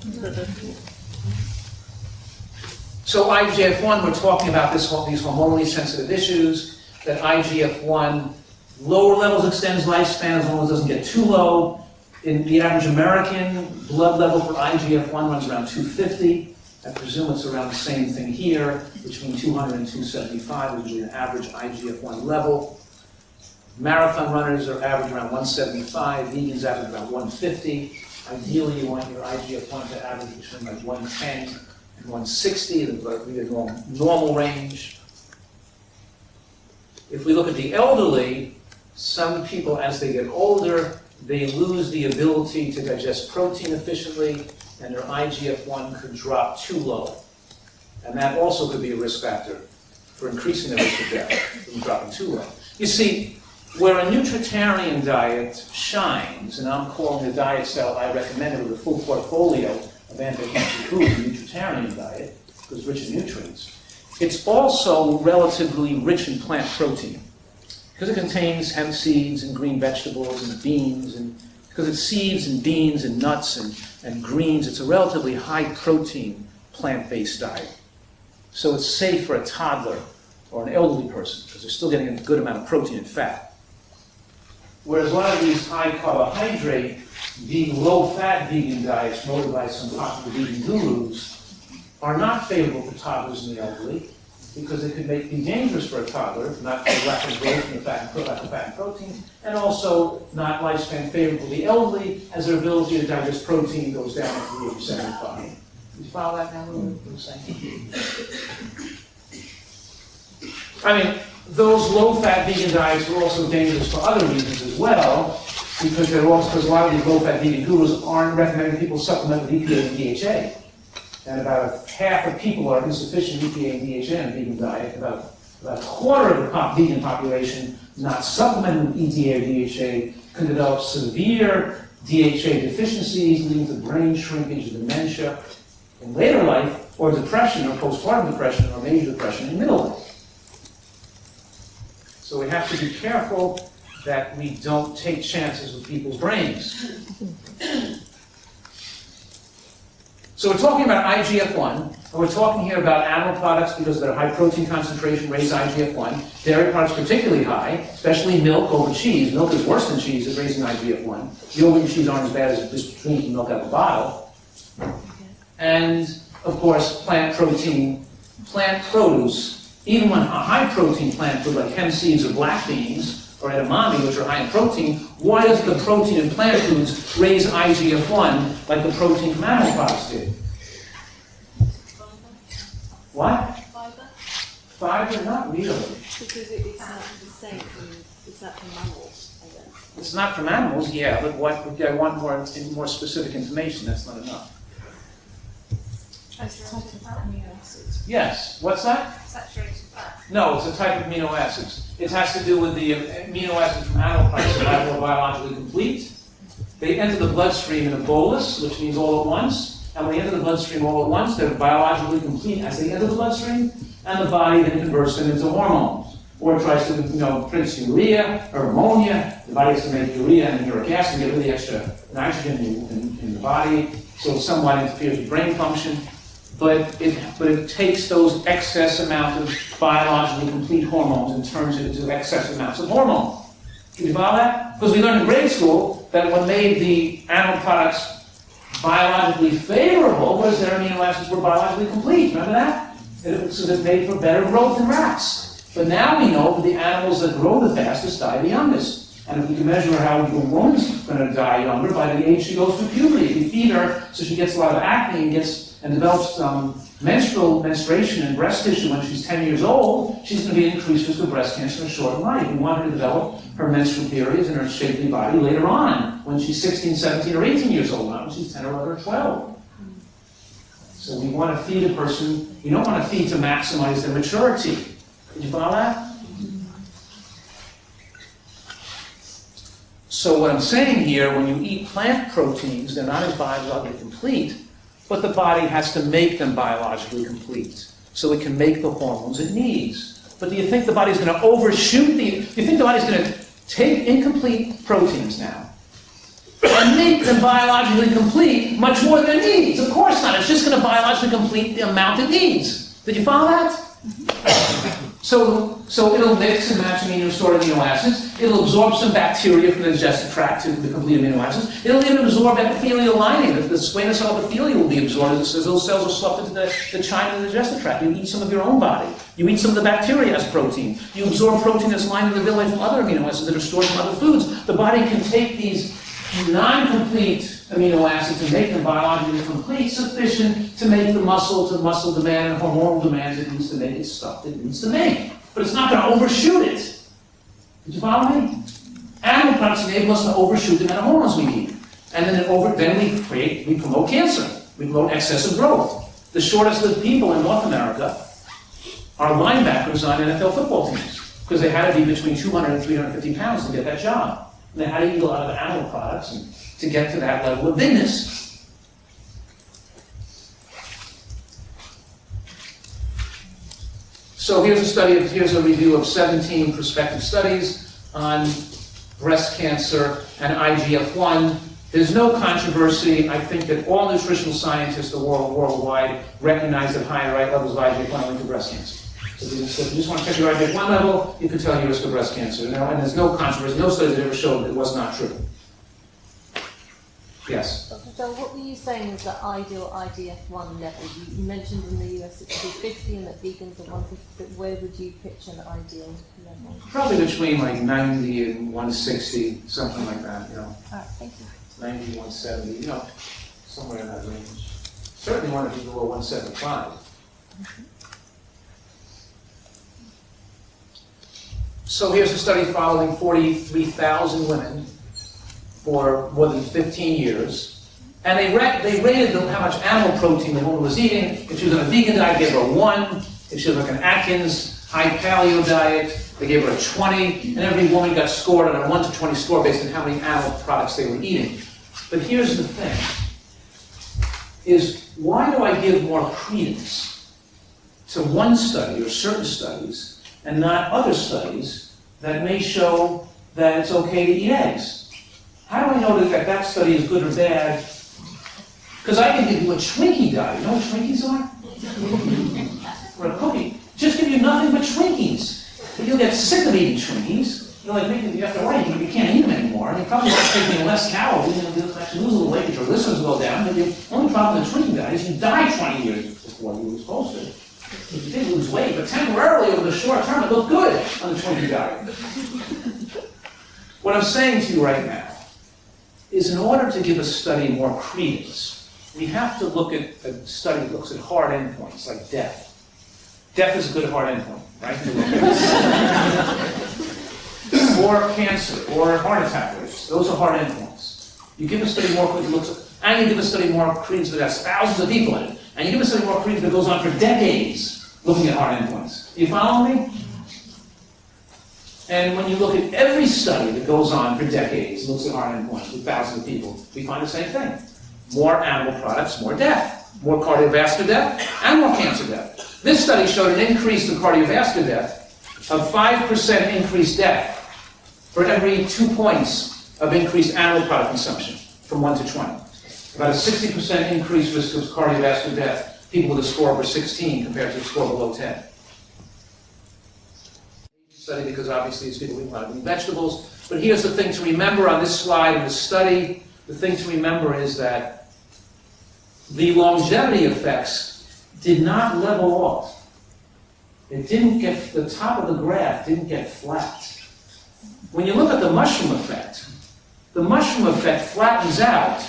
So IGF-1, we're talking about these hormonally sensitive issues, that IGF-1, lower levels extends lifespan as long as it doesn't get too low. In the average American, blood level for IGF-1 runs around 250. I presume it's around the same thing here, between 200 and 275 is usually an average IGF-1 level. Marathon runners are average around 175, vegans average around 150. Ideally, you want your IGF-1 to average between like 110 and 160, the normal range. If we look at the elderly, some people, as they get older, they lose the ability to digest protein efficiently, and their IGF-1 could drop too low. And that also could be a risk factor for increasing the risk of death from dropping too low. You see, where a nutritarian diet shines, and I'm calling the diet style I recommended with a full portfolio of anti-cancer foods, a nutritarian diet, because it's rich in nutrients, it's also relatively rich in plant protein, because it contains hemp seeds and green vegetables and beans, and because it's seeds and beans and nuts and greens, it's a relatively high protein plant-based diet. So it's safe for a toddler or an elderly person, because they're still getting a good amount of protein and fat. Whereas a lot of these high carbohydrate, low-fat vegan diets promoted by some popular vegan gurus are not favorable for toddlers and the elderly, because it could be dangerous for a toddler, not for lack of growth and lack of fat and protein, and also not lifespan favorable to the elderly, as their ability to digest protein goes down at the age of 75. Did you follow that now? What I'm saying? I mean, those low-fat vegan diets are also dangerous for other reasons as well, because a lot of these low-fat vegan gurus aren't recommending people supplement with EPA and DHA. And about half of people are insufficient EPA and DHA in a vegan diet. About a quarter of the vegan population not supplementing with EPA or DHA can develop severe DHA deficiencies, leading to brain shrinkage and dementia in later life, or depression, or postpartum depression, or major depression in middle life. So we have to be careful that we don't take chances with people's brains. So we're talking about IGF-1, and we're talking here about animal products because their high protein concentration raise IGF-1. Dairy products particularly high, especially milk over cheese. Milk is worse than cheese at raising IGF-1. Yogurt and cheese aren't as bad as just drinking milk out of a bottle. And, of course, plant protein, plant produce. Even when a high-protein plant food like hemp seeds or black beans or edamame, which are high in protein, why doesn't the protein in plant foods raise IGF-1 like the protein from animal products did? What? Fiber? Fiber? Not really. Because it's not the same it's not from mammals, I guess. It's not from animals, yeah, but I want more specific information. That's not enough. Saturated fat amino acids. Yes. What's that? Saturated fat. No, it's a type of amino acids. It has to do with the amino acids from animal products that are more biologically complete. They enter the bloodstream in a bolus, which means all at once. And when they enter the bloodstream all at once, they're biologically complete as they enter the bloodstream, and the body then converts them into hormones. Or it tries to produce urea or ammonia. The body has to make urea and uric acid and get rid of the extra nitrogen in the body, so it somewhat interferes with brain function. But it takes those excess amount of biologically complete hormones and turns it into excess amounts of hormone. Can you follow that? Because we learned in grade school that what made the animal products biologically favorable was their amino acids were biologically complete. Remember that? So it made for better growth in rats. But now we know that the animals that grow the fastest die the youngest. And if we can measure how a woman's going to die younger by the age she goes through puberty, if you feed her so she gets a lot of acne and develops menstruation and breast tissue when she's 10 years old, she's going to be at increased risk of breast cancer in a short life. We want her to develop her menstrual periods and her shapely body later on, when she's 16, 17, or 18 years old, not when she's 10 or 11 or 12. So we want to feed a person, we don't want to feed to maximize their maturity. Did you follow that? So what I'm saying here, when you eat plant proteins, they're not as biologically complete, but the body has to make them biologically complete so it can make the hormones it needs. But do you think the body's going to overshoot do you think the body's going to take incomplete proteins now and make them biologically complete much more than it needs? Of course not. It's just going to biologically complete the amount it needs. Did you follow that? So it'll mix and match stored amino acids. It'll absorb some bacteria from the digestive tract to the complete amino acids. It'll even absorb epithelial lining. The squamous cell epithelium will be absorbed as those cells are swept into the chine of the digestive tract. You eat some of your own body. You eat some of the bacteria as protein. You absorb protein that's lining the villi from other amino acids that are stored from other foods. The body can take these non-complete amino acids and make them biologically complete, sufficient to make the muscle demand and hormonal demands it needs to make its stuff it needs to make. But it's not going to overshoot it. Did you follow me? Animal products enable us to overshoot the amount of hormones we need. And then we promote cancer. We promote excessive growth. The shortest lived people in North America are linebackers on NFL football teams because they had to be between 200 and 350 pounds to get that job. And they had to eat a lot of animal products to get to that level of bigness. So here's a review of 17 prospective studies on breast cancer and IGF-1. There's no controversy. I think that all nutritional scientists worldwide recognize that high and right levels of IGF-1 link to breast cancer. So if you just want to check your IGF-1 level, you can tell your risk of breast cancer. And there's no controversy. No studies that ever showed that it was not true. Yes? Dr. Joel, what were you saying is the ideal IGF-1 level? You mentioned in the US it's 250 and that vegans are 150, but where would you pitch an ideal level? Probably between like 90 and 160, something like that, All right, thank you. 90, 170, somewhere in that range. Certainly want to be below 175. So here's a study following 43,000 women for more than 15 years. And they rated how much animal protein the woman was eating. If she was on a vegan diet, they gave her a 1. If she was like an Atkins high paleo diet, they gave her a 20. And every woman got scored on a 1 to 20 score based on how many animal products they were eating. But here's the thing, is why do I give more credence to one study or certain studies and not other studies that may show that it's okay to eat eggs? How do I know that study is good or bad? Because I can give you a Twinkie diet. You know what Twinkies are? Or a cookie. Just give you nothing but Twinkies. But you'll get sick of eating Twinkies. You're like, after a while, you can't eat them anymore. And you probably start taking less calories, and you'll actually lose a little weight, your listeners will go down. But the only problem with the Twinkie diet is you die 20 years before you were supposed to. You did lose weight, but temporarily over the short term, it looked good on the Twinkie diet. What I'm saying to you right now is in order to give a study more credence, we have to look at a study that looks at hard endpoints, like death. Death is a good hard endpoint, right? Or cancer, or heart attack rates. Those are hard endpoints. You give a study more credence, and you give a study more credence that has thousands of people in it, and you give a study more credence that goes on for decades looking at hard endpoints. You follow me? And when you look at every study that goes on for decades, looks at hard endpoints with thousands of people, we find the same thing. More animal products, more death. More cardiovascular death, and more cancer death. This study showed an increase in cardiovascular death of 5% increased death for every 2 points of increased animal product consumption from 1 to 20. About a 60% increased risk of cardiovascular death, people with a score over 16 compared to a score below 10. Study because obviously these people eat a lot of vegetables. But here's the thing to remember on this slide in the study. The thing to remember is that the longevity effects did not level off. It didn't get, the top of the graph didn't get flat. When you look at the mushroom effect flattens out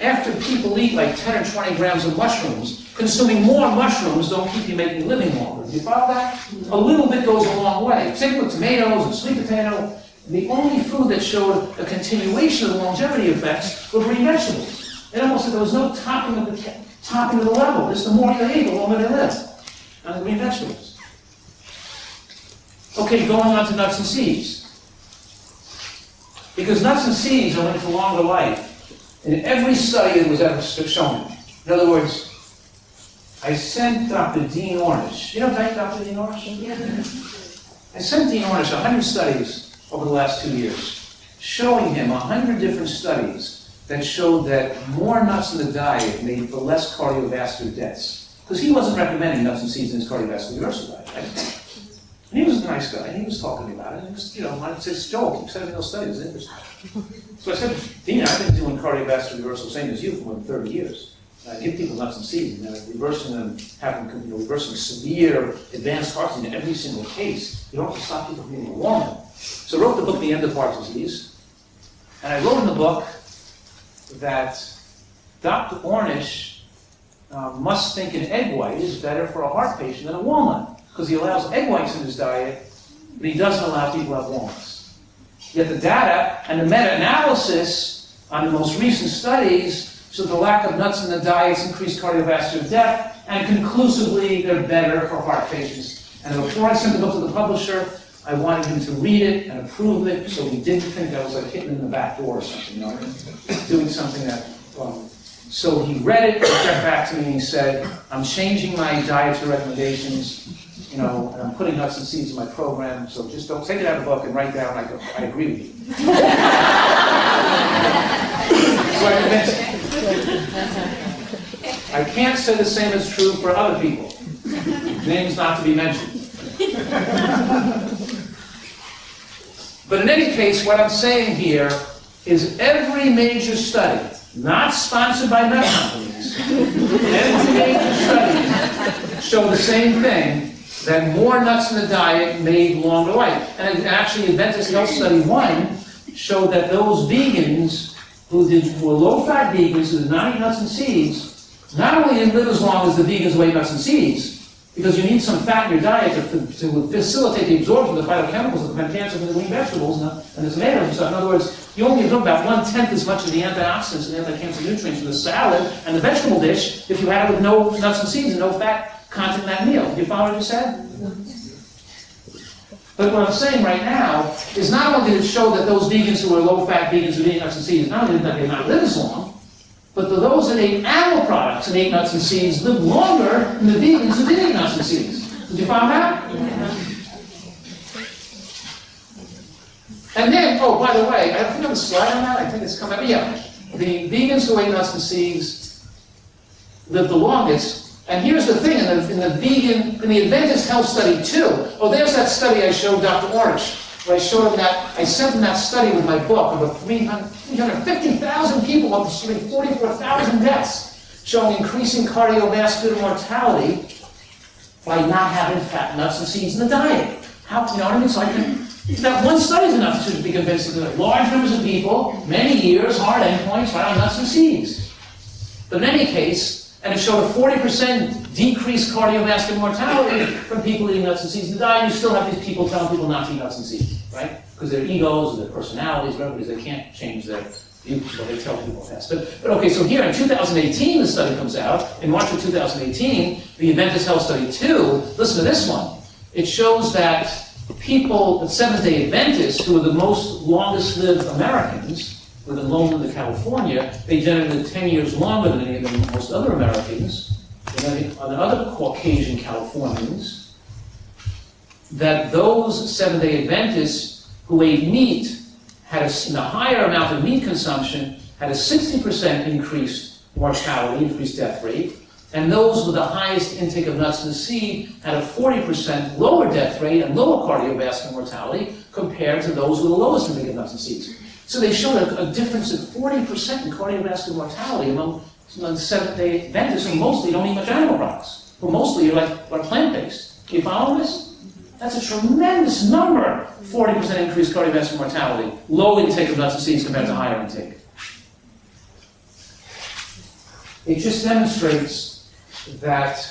after people eat like 10 or 20 grams of mushrooms. Consuming more mushrooms don't keep you making living longer. Do you follow that? A little bit goes a long way. Same with tomatoes and sweet potato. The only food that showed a continuation of the longevity effects were green vegetables. It almost said there was no topping of the level. Just the more you eat, the longer they live on the green vegetables. Okay, going on to nuts and seeds. Because nuts and seeds are linked to longer life in every study that was ever shown. In other words, I sent Dr. Dean Ornish. You know Dr. Dean Ornish? I sent Dean Ornish 100 studies over the last 2 years, showing him 100 different studies that showed that more nuts in the diet made for less cardiovascular deaths. Because he wasn't recommending nuts and seeds in his cardiovascular reversal diet, right? And he was a nice guy, and he was talking to me about it, and he was, I said, Joel, keep sending me those studies, it's interesting. So I said, Dean, I've been doing cardiovascular reversal, same as you, for more than 30 years. I give people nuts and seeds, and reversing them, reversing severe advanced heart disease in every single case. You don't have to stop people from eating a walnut. So I wrote the book, The End of Heart Disease, and I wrote in the book that Dr. Ornish must think an egg white is better for a heart patient than a walnut, because he allows egg whites in his diet, but he doesn't allow people to have walnuts. Yet the data and the meta-analysis on the most recent studies show the lack of nuts in the diets increased cardiovascular death, and conclusively they're better for heart patients. And before I sent the book to the publisher, I wanted him to read it and approve it, so he didn't think I was like hitting him in the back door or something, doing something that. So he read it, he got back to me, and he said, "I'm changing my dietary recommendations, and I'm putting nuts and seeds in my program. So just don't take it out of the book and write down. I agree with you." So I convinced him. I can't say the same is true for other people. Names not to be mentioned. But in any case, what I'm saying here is every major study, not sponsored by nut companies, every major study show the same thing, that more nuts in the diet made longer life. And actually, Adventist Health Study 1 showed that those vegans who were low-fat vegans who did not eat nuts and seeds, not only didn't live as long as the vegans who ate nuts and seeds, because you need some fat in your diet to facilitate the absorption of the phytochemicals that prevent cancer from the green vegetables and the tomatoes and stuff. In other words, you only absorb about 1/10 as much of the antioxidants and anti-cancer nutrients from the salad and the vegetable dish if you had it with no nuts and seeds and no fat content in that meal. Do you follow what I just said? But what I'm saying right now is not only did it show that those vegans who were low-fat vegans who ate nuts and seeds, not only did they not live as long, but those that ate animal products and ate nuts and seeds lived longer than the vegans who didn't eat nuts and seeds. Did you find that? And then, oh, by the way, I think I have a slide on that. I think it's coming up. Yeah, the vegans who ate nuts and seeds lived the longest. And here's the thing, in the Adventist Health Study 2, there's that study I showed Dr. Ornish, where I showed him that, I sent him that study with my book, over 350,000 people, up to 44,000 deaths, showing increasing cardiovascular mortality by not having fat, nuts, and seeds in the diet. How, you know what I mean? So that one study is enough to be convincing that large numbers of people, many years, hard endpoints, right on nuts and seeds. But in any case, and it showed a 40% decreased cardiovascular mortality from people eating nuts and seeds in the diet. You still have these people telling people not to eat nuts and seeds, right? Because their egos, or their personalities, whatever it is, they can't change their views, so they tell people fast. But okay, so here in 2018, the study comes out. In March of 2018, the Adventist Health Study 2, listen to this one. It shows that people, Seventh-day Adventists, who are the most longest-lived Americans, within Loma, California, they generated 10 years longer than any of the most other Americans, and other Caucasian Californians, that those Seventh-day Adventists who ate meat had a higher amount of meat consumption, had a 60% increased mortality, increased death rate, and those with the highest intake of nuts and seed had a 40% lower death rate and lower cardiovascular mortality compared to those with the lowest intake of nuts and seeds. So they showed a difference of 40% in cardiovascular mortality among Seventh-day Adventists who mostly don't eat much animal products, who mostly are plant-based. Do you follow this? That's a tremendous number, 40% increased cardiovascular mortality, low intake of nuts and seeds compared to higher intake. It just demonstrates that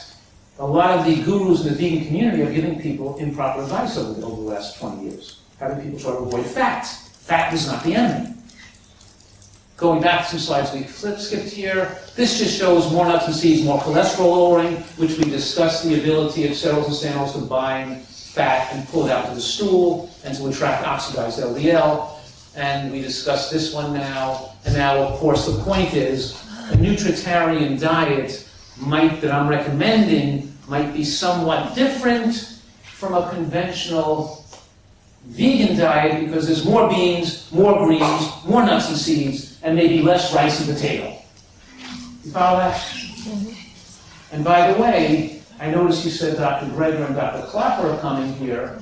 a lot of the gurus in the vegan community are giving people improper advice over the last 20 years, having people try to avoid fat. Fat is not the enemy. Going back to some slides we skipped here, this just shows more nuts and seeds, more cholesterol lowering, which we discussed the ability of cereals and stanols to bind fat and pull it out to the stool and to attract oxidized LDL. And we discussed this one now. And now, of course, the point is a nutritarian diet that I'm recommending might be somewhat different from a conventional vegan diet because there's more beans, more greens, more nuts and seeds, and maybe less rice and potato. You follow that? And by the way, I noticed you said Dr. Greger and Dr. Clapper are coming here,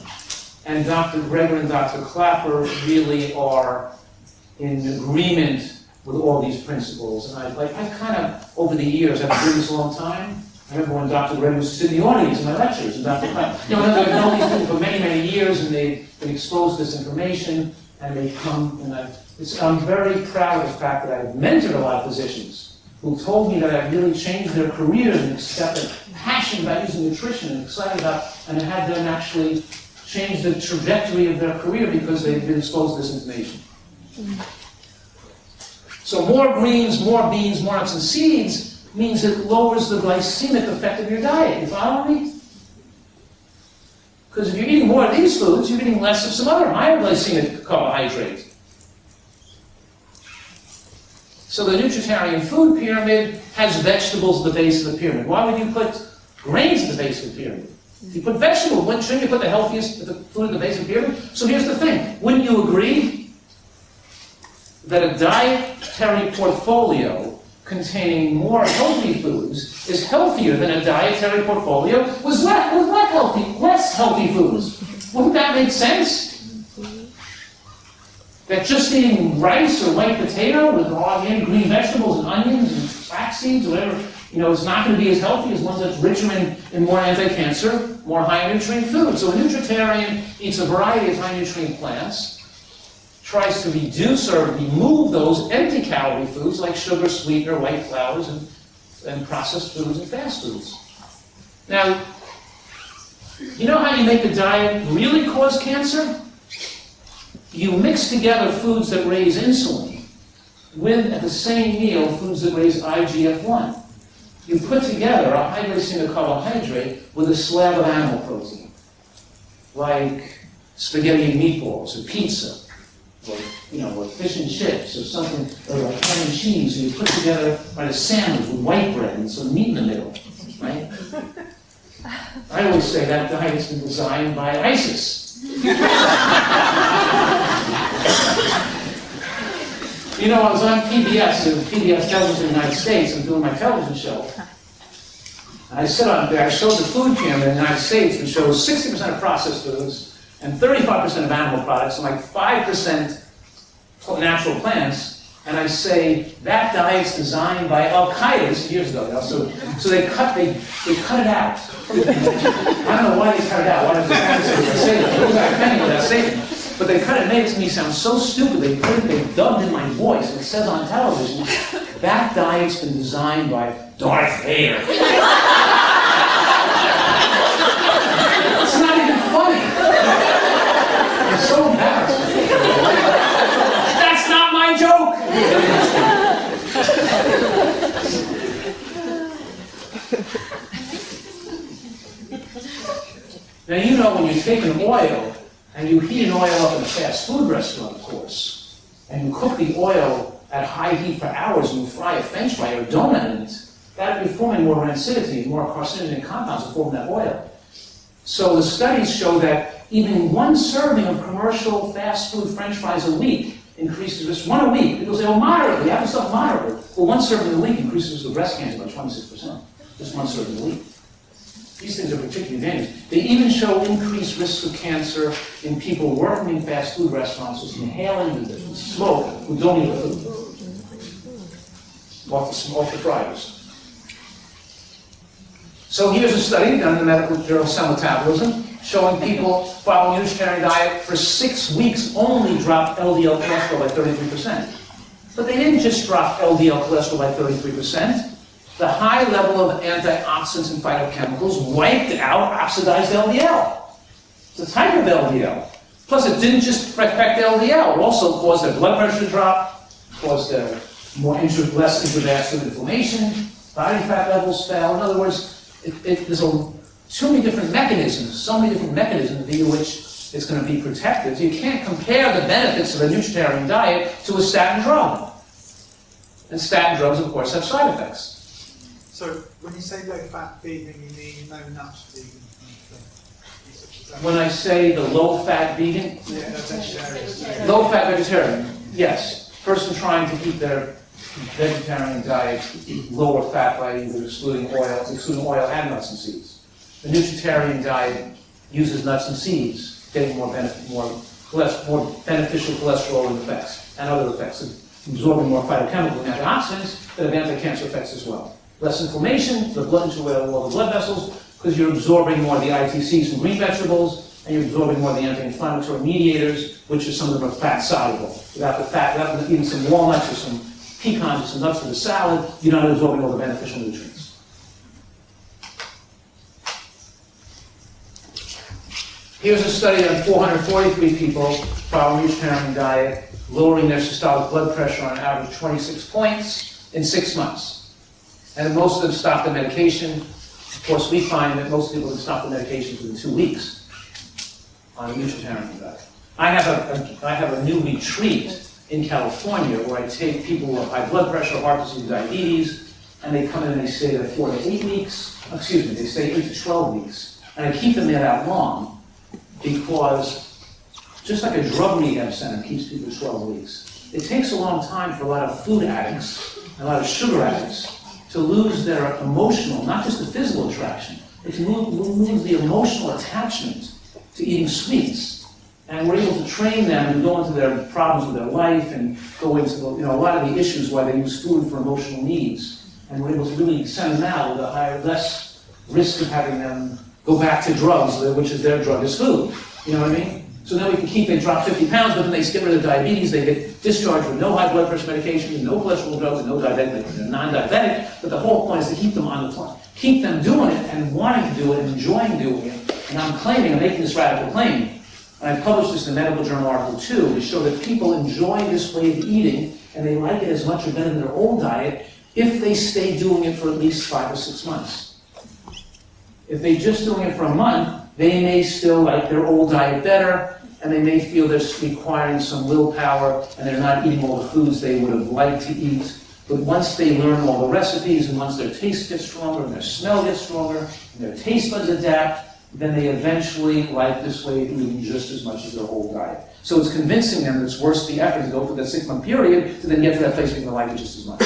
and Dr. Greger and Dr. Clapper really are in agreement with all these principles. And I kind of, over the years, I've been doing this a long time. I remember when Dr. Greger was in the audience in my lectures, and Dr. Clapper, I've known these people for many, many years, and they've been exposed to this information, and they come, and I'm very proud of the fact that I've mentored a lot of physicians who told me that I've really changed their careers and accepted passion about using nutrition and excited about, and had them actually change the trajectory of their career because they've been exposed to this information. So more greens, more beans, more nuts and seeds means it lowers the glycemic effect of your diet. You follow me? Because if you're eating more of these foods, you're eating less of some other higher glycemic carbohydrate. So the Nutritarian food pyramid has vegetables at the base of the pyramid. Why would you put grains at the base of the pyramid? If you put vegetables, shouldn't you put the healthiest food at the base of the pyramid? So here's the thing. Wouldn't you agree that a dietary portfolio containing more healthy foods is healthier than a dietary portfolio with less healthy foods? Wouldn't that make sense? That just eating rice or white potato with all in green vegetables and onions and flax seeds or whatever, is not going to be as healthy as one that's richer in more anti-cancer, more high-nutrient food. So a nutritarian eats a variety of high-nutrient plants, tries to reduce or remove those empty-calorie foods like sugar, sweetener, white flours, and processed foods and fast foods. Now, you know how you make a diet really cause cancer? You mix together foods that raise insulin with, at the same meal, foods that raise IGF-1. You put together a high glycemic carbohydrate with a slab of animal protein, like spaghetti and meatballs, or pizza, or fish and chips, or something, or ham and cheese, and you put together a sandwich with white bread and some meat in the middle, right? I always say that diet's been designed by ISIS. I was on PBS, and PBS television in the United States, I'm doing my television show. And I sit on there, I showed the food pyramid in the United States, and shows 60% of processed foods, and 35% of animal products, and like 5% natural plants, and I say, that diet's designed by Al-Qaeda, this is years ago, so they cut it out. I don't know why they cut it out, why did they say that? But they cut it and made it to me sound so stupid, they dubbed in my voice, and it says on television, that diet's been designed by Darth Vader. It's not even funny. I'm so embarrassed. That's not my joke! Now when you take an oil, and you heat an oil up in a fast food restaurant, of course, and you cook the oil at high heat for hours, and you fry a french fry or a donut in it, that would be forming more rancidity, more carcinogenic compounds that form that oil. So the studies show that even one serving of commercial fast food french fries a week increases risk, one a week. People say, moderately, have yourself moderately. Well, one serving a week increases risk of breast cancer by 26%. Just one serving a week. These things are particularly dangerous. They even show increased risks of cancer in people working in fast food restaurants who's inhaling the smoke who don't eat the food off the fryers. So here's a study done in the medical journal Cell Metabolism showing people following a nutritarian diet for 6 weeks only dropped LDL cholesterol by 33%. But they didn't just drop LDL cholesterol by 33%. The high level of antioxidants and phytochemicals wiped out oxidized LDL. It's a type of LDL. Plus, it didn't just affect LDL. It also caused their blood pressure to drop, caused their less intravascular inflammation, body fat levels fell. In other words, there's too many different mechanisms, so many different mechanisms via which it's going to be protected. So you can't compare the benefits of a nutritarian diet to a statin drug. And statin drugs, of course, have side effects. So when you say low-fat vegan, you mean no-nuts vegan? When I say the low-fat vegan, vegetarian. Low-fat vegetarian, yes. Person trying to keep their vegetarian diet, lower fat by either excluding oil and nuts and seeds. The nutritarian diet uses nuts and seeds, getting more beneficial cholesterol effects and other effects, absorbing more phytochemical antioxidants that have anti-cancer effects as well. Less inflammation, the blood into all the blood vessels, because you're absorbing more of the ITCs from green vegetables, and you're absorbing more of the anti-inflammatory mediators, which are some of them are fat soluble. Without the fat, without eating some walnuts or some pecans or some nuts for the salad, you're not absorbing all the beneficial nutrients. Here's a study on 443 people following a vegetarian diet, lowering their systolic blood pressure on average 26 points in 6 months. And most of them stopped the medication. Of course, we find that most people can stop the medication within 2 weeks on a vegetarian diet. I have a new retreat in California where I take people with high blood pressure, heart disease, diabetes, and they come in and they stay there 4 to 8 weeks. Excuse me, they stay 8 to 12 weeks. And I keep them there that long because just like a drug rehab center keeps people 12 weeks, it takes a long time for a lot of food addicts, a lot of sugar addicts, to lose their emotional, not just the physical attraction, but to lose the emotional attachment to eating sweets. And we're able to train them and go into their problems with their life and go into a lot of the issues why they use food for emotional needs. And we're able to really send them out with less risk of having them go back to drugs, which is their drug is food. You know what I mean? So then we can they drop 50 pounds, but then they get rid of diabetes, they get discharged with no high blood pressure medication, no cholesterol drugs, and no diabetic, they're non-diabetic, but the whole point is to keep them on the plan. Keep them doing it and wanting to do it and enjoying doing it. And I'm making this radical claim, and I published this in the Medical Journal Article 2, to show that people enjoy this way of eating, and they like it as much or better than their old diet, if they stay doing it for at least 5 or 6 months. If they're just doing it for a month, they may still like their old diet better, and they may feel they're requiring some willpower, and they're not eating all the foods they would have liked to eat. But once they learn all the recipes, and once their taste gets stronger, and their smell gets stronger, and their taste buds adapt, then they eventually like this way of eating just as much as their old diet. So it's convincing them that it's worth the effort to go through that 6-month period to then get to that place where they like it just as much.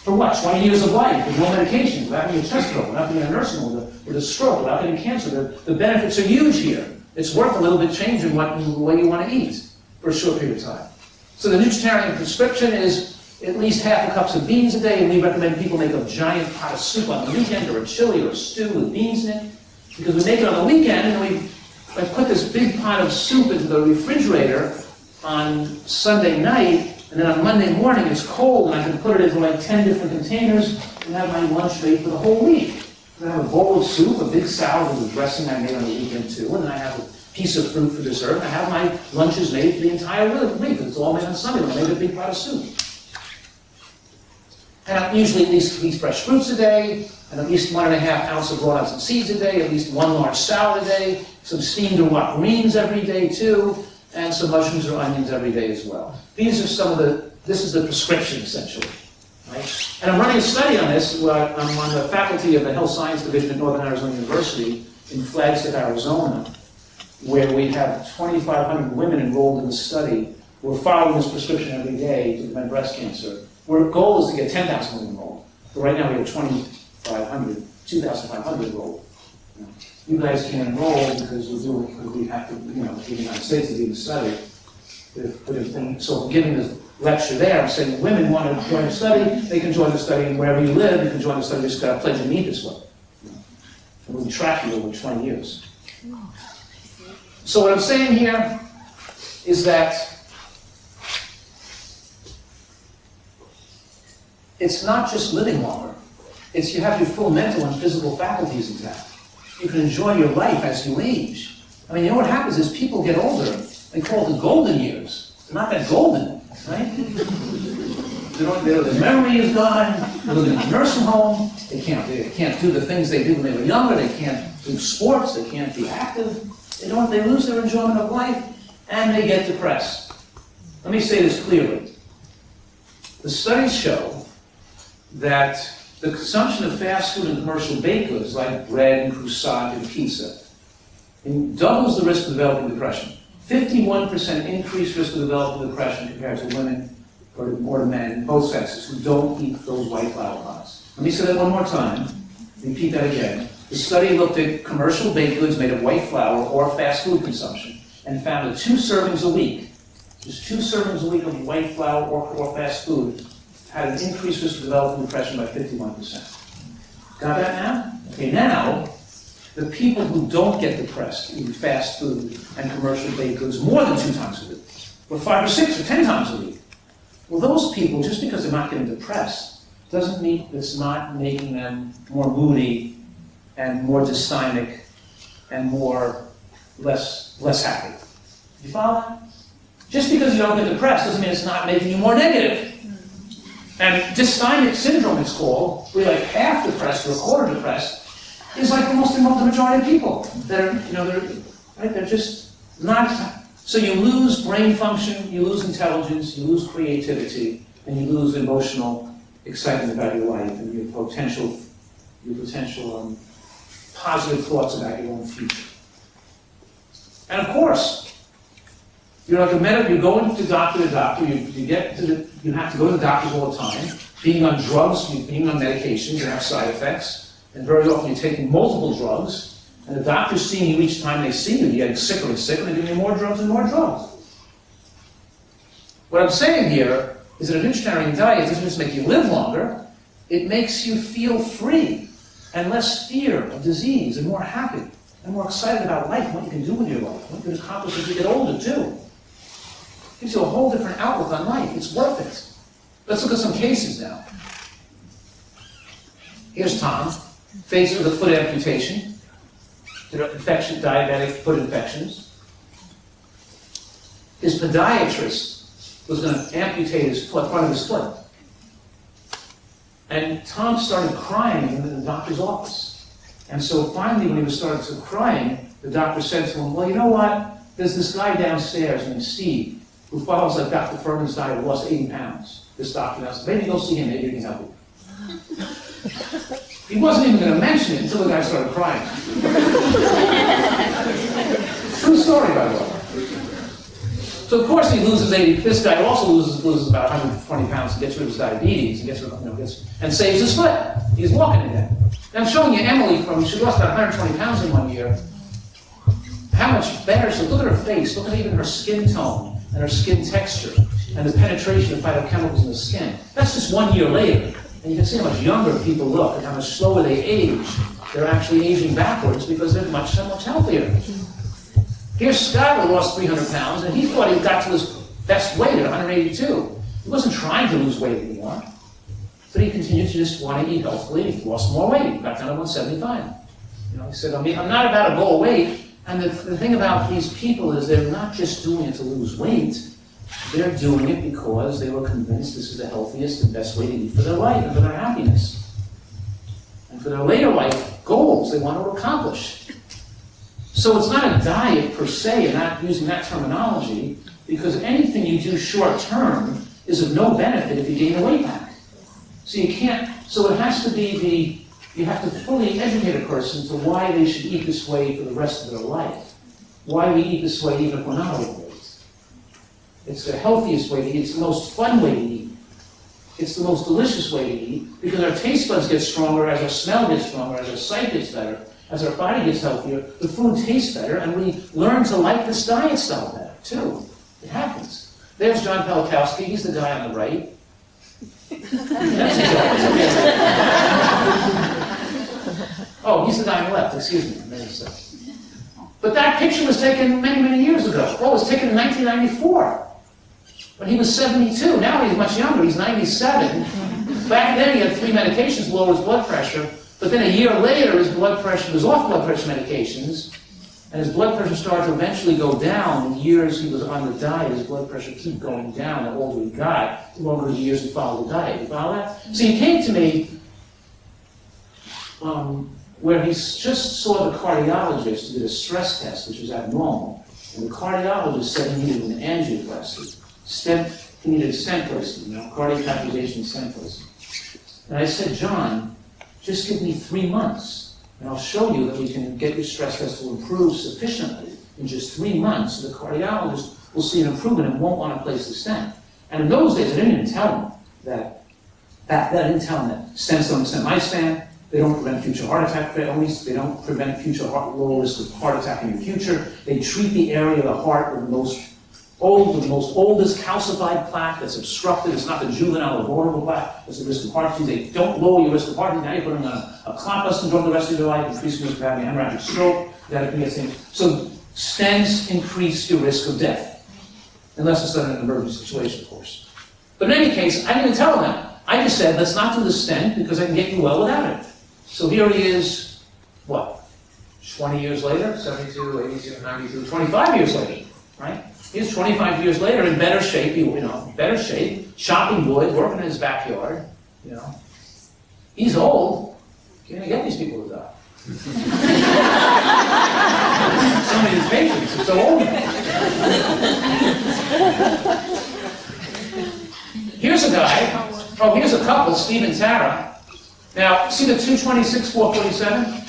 For what? 20 years of life with no medications, without having a chest trouble, without being in a nursing home, with a stroke, without getting cancer. The benefits are huge here. It's worth a little bit changing the way you want to eat for a short period of time. So the nutritarian prescription is at least half a cup of beans a day, and we recommend people make a giant pot of soup on the weekend, or a chili or a stew with beans in it, because we make it on the weekend, and I put this big pot of soup into the refrigerator on Sunday night, and then on Monday morning it's cold, and I can put it into like 10 different containers and have my lunch made for the whole week. I have a bowl of soup, a big salad with a dressing I made on the weekend too, and then I have a piece of fruit for dessert, and I have my lunches made for the entire week, because it's all made on Sunday when I make a big pot of soup. And I'm usually at least 3 fresh fruits a day, and at least 1.5 ounces of raw nuts and seeds a day, at least 1 large salad a day, some steamed or wok greens every day too, and some mushrooms or onions every day as well. These are this is the prescription essentially. Right? And I'm running a study on this. I'm on the faculty of the Health Science Division at Northern Arizona University in Flagstaff, Arizona, where we have 2,500 women enrolled in the study. We're following this prescription every day to prevent breast cancer. Our goal is to get 10,000 women enrolled. But right now we have 2,500 enrolled. You guys can enroll because we have to, in the United States to do the study. So giving this lecture there, I'm saying women want to join the study, they can join the study, and wherever you live, you can join the study, just got to pledge to meet this way. And we'll track you over 20 years. So what I'm saying here is that it's not just living longer, it's you have your full mental and physical faculties intact. You can enjoy your life as you age. I mean, what happens is people get older, they call it the golden years. They're not that golden. Right? Their memory is gone. They live in a nursing home. They can't do the things they did when they were younger. They can't do sports. They can't be active. They lose their enjoyment of life, and they get depressed. Let me say this clearly. The studies show that the consumption of fast food and commercial baked goods like bread and croissant and pizza doubles the risk of developing depression. 51% increased risk of developing depression compared to women or to men, both sexes, who don't eat those white flour products. Let me say that one more time. Repeat that again. The study looked at commercial baked goods made of white flour or fast food consumption and found that 2 servings a week, just 2 servings a week of white flour or fast food, had an increased risk of developing depression by 51%. Got that now? Okay, now, the people who don't get depressed eating fast food and commercial baked goods more than 2 times a week, or 5 or 6 or 10 times a week, well, those people, just because they're not getting depressed, doesn't mean it's not making them more moody and more dysthymic and less happy. You follow that? Just because you don't get depressed doesn't mean it's not making you more negative. And dysthymic syndrome, it's called, where like half depressed or a quarter depressed, is like the majority of people that are, they're just not. So you lose brain function, you lose intelligence, you lose creativity, and you lose emotional excitement about your life and your potential positive thoughts about your own future. And of course, you're like you're going to doctor, you have to go to the doctors all the time, being on drugs, being on medications, you have side effects, and very often you're taking multiple drugs, and the doctor's seeing you each time they see you, you're getting sicker and sicker, and they're giving you more drugs and more drugs. What I'm saying here is that a vegetarian diet doesn't just make you live longer, it makes you feel free and less fear of disease and more happy and more excited about life and what you can do with your life, what you can accomplish as you get older too. It gives you a whole different outlook on life. It's worth it. Let's look at some cases now. Here's Tom, faced with a foot amputation, diabetic foot infections. His podiatrist was going to amputate his foot, front of his foot. And Tom started crying in the doctor's office. And so finally, when he was starting to crying, the doctor said to him, well, you know what? There's this guy downstairs named Steve who follows like Dr. Fuhrman's diet, who lost 80 pounds. This doctor now said, maybe go see him, maybe he can help you. He wasn't even going to mention it until the guy started crying. True story, by the way. So of course he loses 80. This guy also loses about 120 pounds and gets rid of his diabetes and and saves his foot. He's walking again. Now I'm showing you Emily she lost about 120 pounds in 1 year. How much better? So look at her face. Look at even her skin tone and her skin texture and the penetration of phytochemicals in the skin. That's just 1 year later. And you can see how much younger people look and how much slower they age. They're actually aging backwards because they're so much healthier. Here's Skylar, lost 300 pounds, and he thought he got to his best weight at 182. He wasn't trying to lose weight anymore, but he continued to just want to eat healthfully. He lost more weight. He got down to 175. He said, I'm not about to go weight. And the thing about these people is they're not just doing it to lose weight. They're doing it because they were convinced this is the healthiest and best way to eat for their life and for their happiness. And for their later life goals they want to accomplish. So it's not a diet per se, and not using that terminology, because anything you do short term is of no benefit if you gain the weight back. So you can't, so it has to be you have to fully educate a person to why they should eat this way for the rest of their life. Why we eat this way even if we're not overweight. It's the healthiest way to eat, it's the most fun way to eat. It's the most delicious way to eat, because our taste buds get stronger as our smell gets stronger, as our sight gets better. As our body gets healthier, the food tastes better, and we learn to like this diet style better, too. It happens. There's John Pelikowski, he's the guy on the right. That's his Oh, he's the guy on the left, excuse me. But that picture was taken many, many years ago. Well, it was taken in 1994, when he was 72. Now he's much younger, he's 97. Back then he had 3 medications to lower his blood pressure. But then a year later, his blood pressure was off blood pressure medications, and his blood pressure started to eventually go down. In years he was on the diet, his blood pressure kept going down the older he got, the longer the years he followed the diet. You follow that? So he came to me where he just saw the cardiologist who did a stress test, which was abnormal. And the cardiologist said he needed an angioplasty. He needed stent placement, cardiac catheterization stent placement. And I said, John, just give me 3 months, and I'll show you that we can get your stress test to improve sufficiently in just 3 months, so the cardiologist will see an improvement and won't want to place the stent. And in those days, I didn't even tell them that I didn't tell them that stents don't extend lifespan, they don't prevent future heart attack failures, they don't prevent future low risk of heart attack in your future. They treat the area of the heart with the most oldest calcified plaque that's obstructed. It's not the juvenile or vulnerable plaque, it's the risk of heart disease. They don't lower your risk of heart disease. Now you're putting on a clot-busting drug the rest of your life, increasing your risk of having a hemorrhagic stroke, So stents increase your risk of death, unless it's done in an emergency situation, of course. But in any case, I didn't even tell them that. I just said, let's not do the stent because I can get you well without it. So here he is, what, 20 years later? 72, 82, 92, 25 years later, right? He's 25 years later in better shape, better shape, chopping wood, working in his backyard, He's old. You're going to get these people to die. Some of these patients are so old. Here's a guy. Oh, here's a couple, Steve and Tara. Now, see the 226, 447?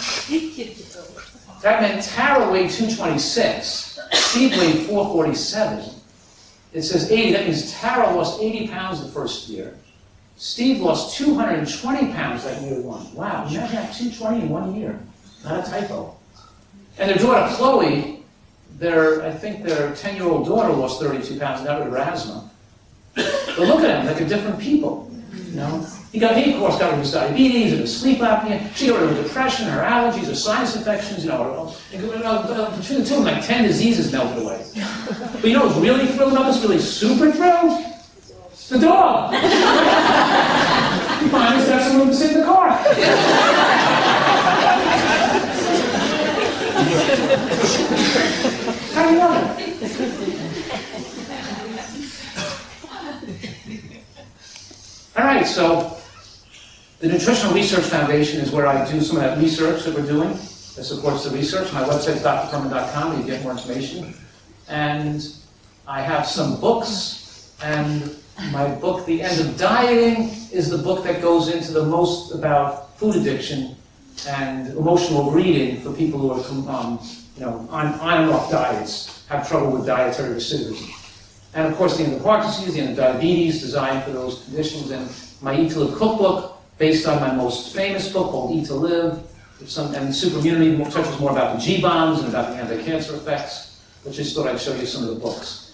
That meant Tara weighed 226. Steve weighed 447. It says 80. That means Tara lost 80 pounds the first year. Steve lost 220 pounds that year one. Wow, imagine that, 220 in 1 year. Not a typo. And their daughter, Chloe, I think their 10-year-old daughter lost 32 pounds and got rid of her asthma. But look at them, like a different people. He of course got rid of his diabetes and his sleep apnea. She got rid of depression, her allergies, her sinus infections, between the two of them, like 10 diseases melted away. But you know what's really thrilled about this, really super thrilled? The dog! He finally has some room to sit in the car. How do you know that? All right, so the Nutritional Research Foundation is where I do some of that research that we're doing that supports the research. My website is drfuhrman.com where you get more information. And I have some books, and my book, The End of Dieting, is the book that goes into the most about food addiction and emotional overeating for people who are on and off diets, have trouble with dietary recidivism. And of course, The End of Heart Disease, The End of Diabetes, designed for those conditions, and my Eat to Live cookbook, based on my most famous book called Eat to Live, and Superimmunity touches more about the G-bombs and about the anti-cancer effects, but just thought I'd show you some of the books.